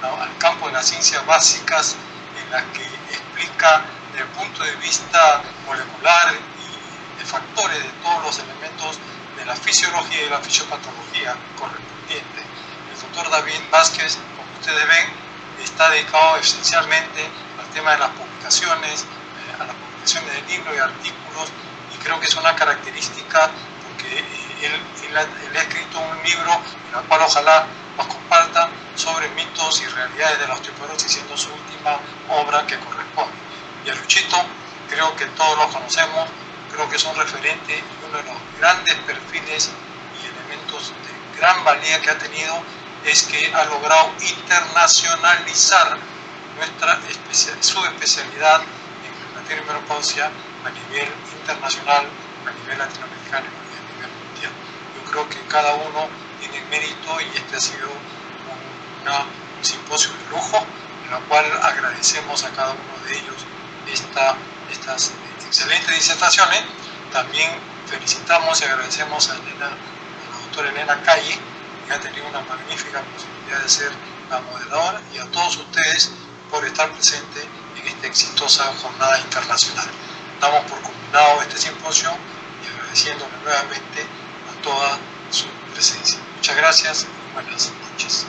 al campo de las ciencias básicas en las que explica desde el punto de vista molecular y de factores de todos los elementos de la fisiología y la fisiopatología correspondiente. El doctor David Vázquez, como ustedes ven, está dedicado esencialmente al tema de las publicaciones, a las publicaciones de libros y artículos, y creo que es una característica porque él ha escrito un libro en el cual ojalá nos compartan sobre mitos y realidades de la osteoporosis, siendo su última obra que corresponde. Y a Luchito, creo que todos los conocemos, creo que es un referente y uno de los grandes perfiles y elementos de gran valía que ha tenido es que ha logrado internacionalizar su especialidad en climaterio-menopausia a nivel internacional, a nivel latinoamericano y a nivel mundial. Yo creo que cada uno tiene mérito y este ha sido un simposio de lujo, en la cual agradecemos a cada uno de ellos estas excelentes disertaciones. También felicitamos y agradecemos a la doctora Elena Calle, que ha tenido una magnífica posibilidad de ser la moderadora, y a todos ustedes por estar presentes en esta exitosa jornada internacional. Damos por culminado este simposio y agradeciéndole nuevamente a toda su presencia. Muchas gracias y buenas noches.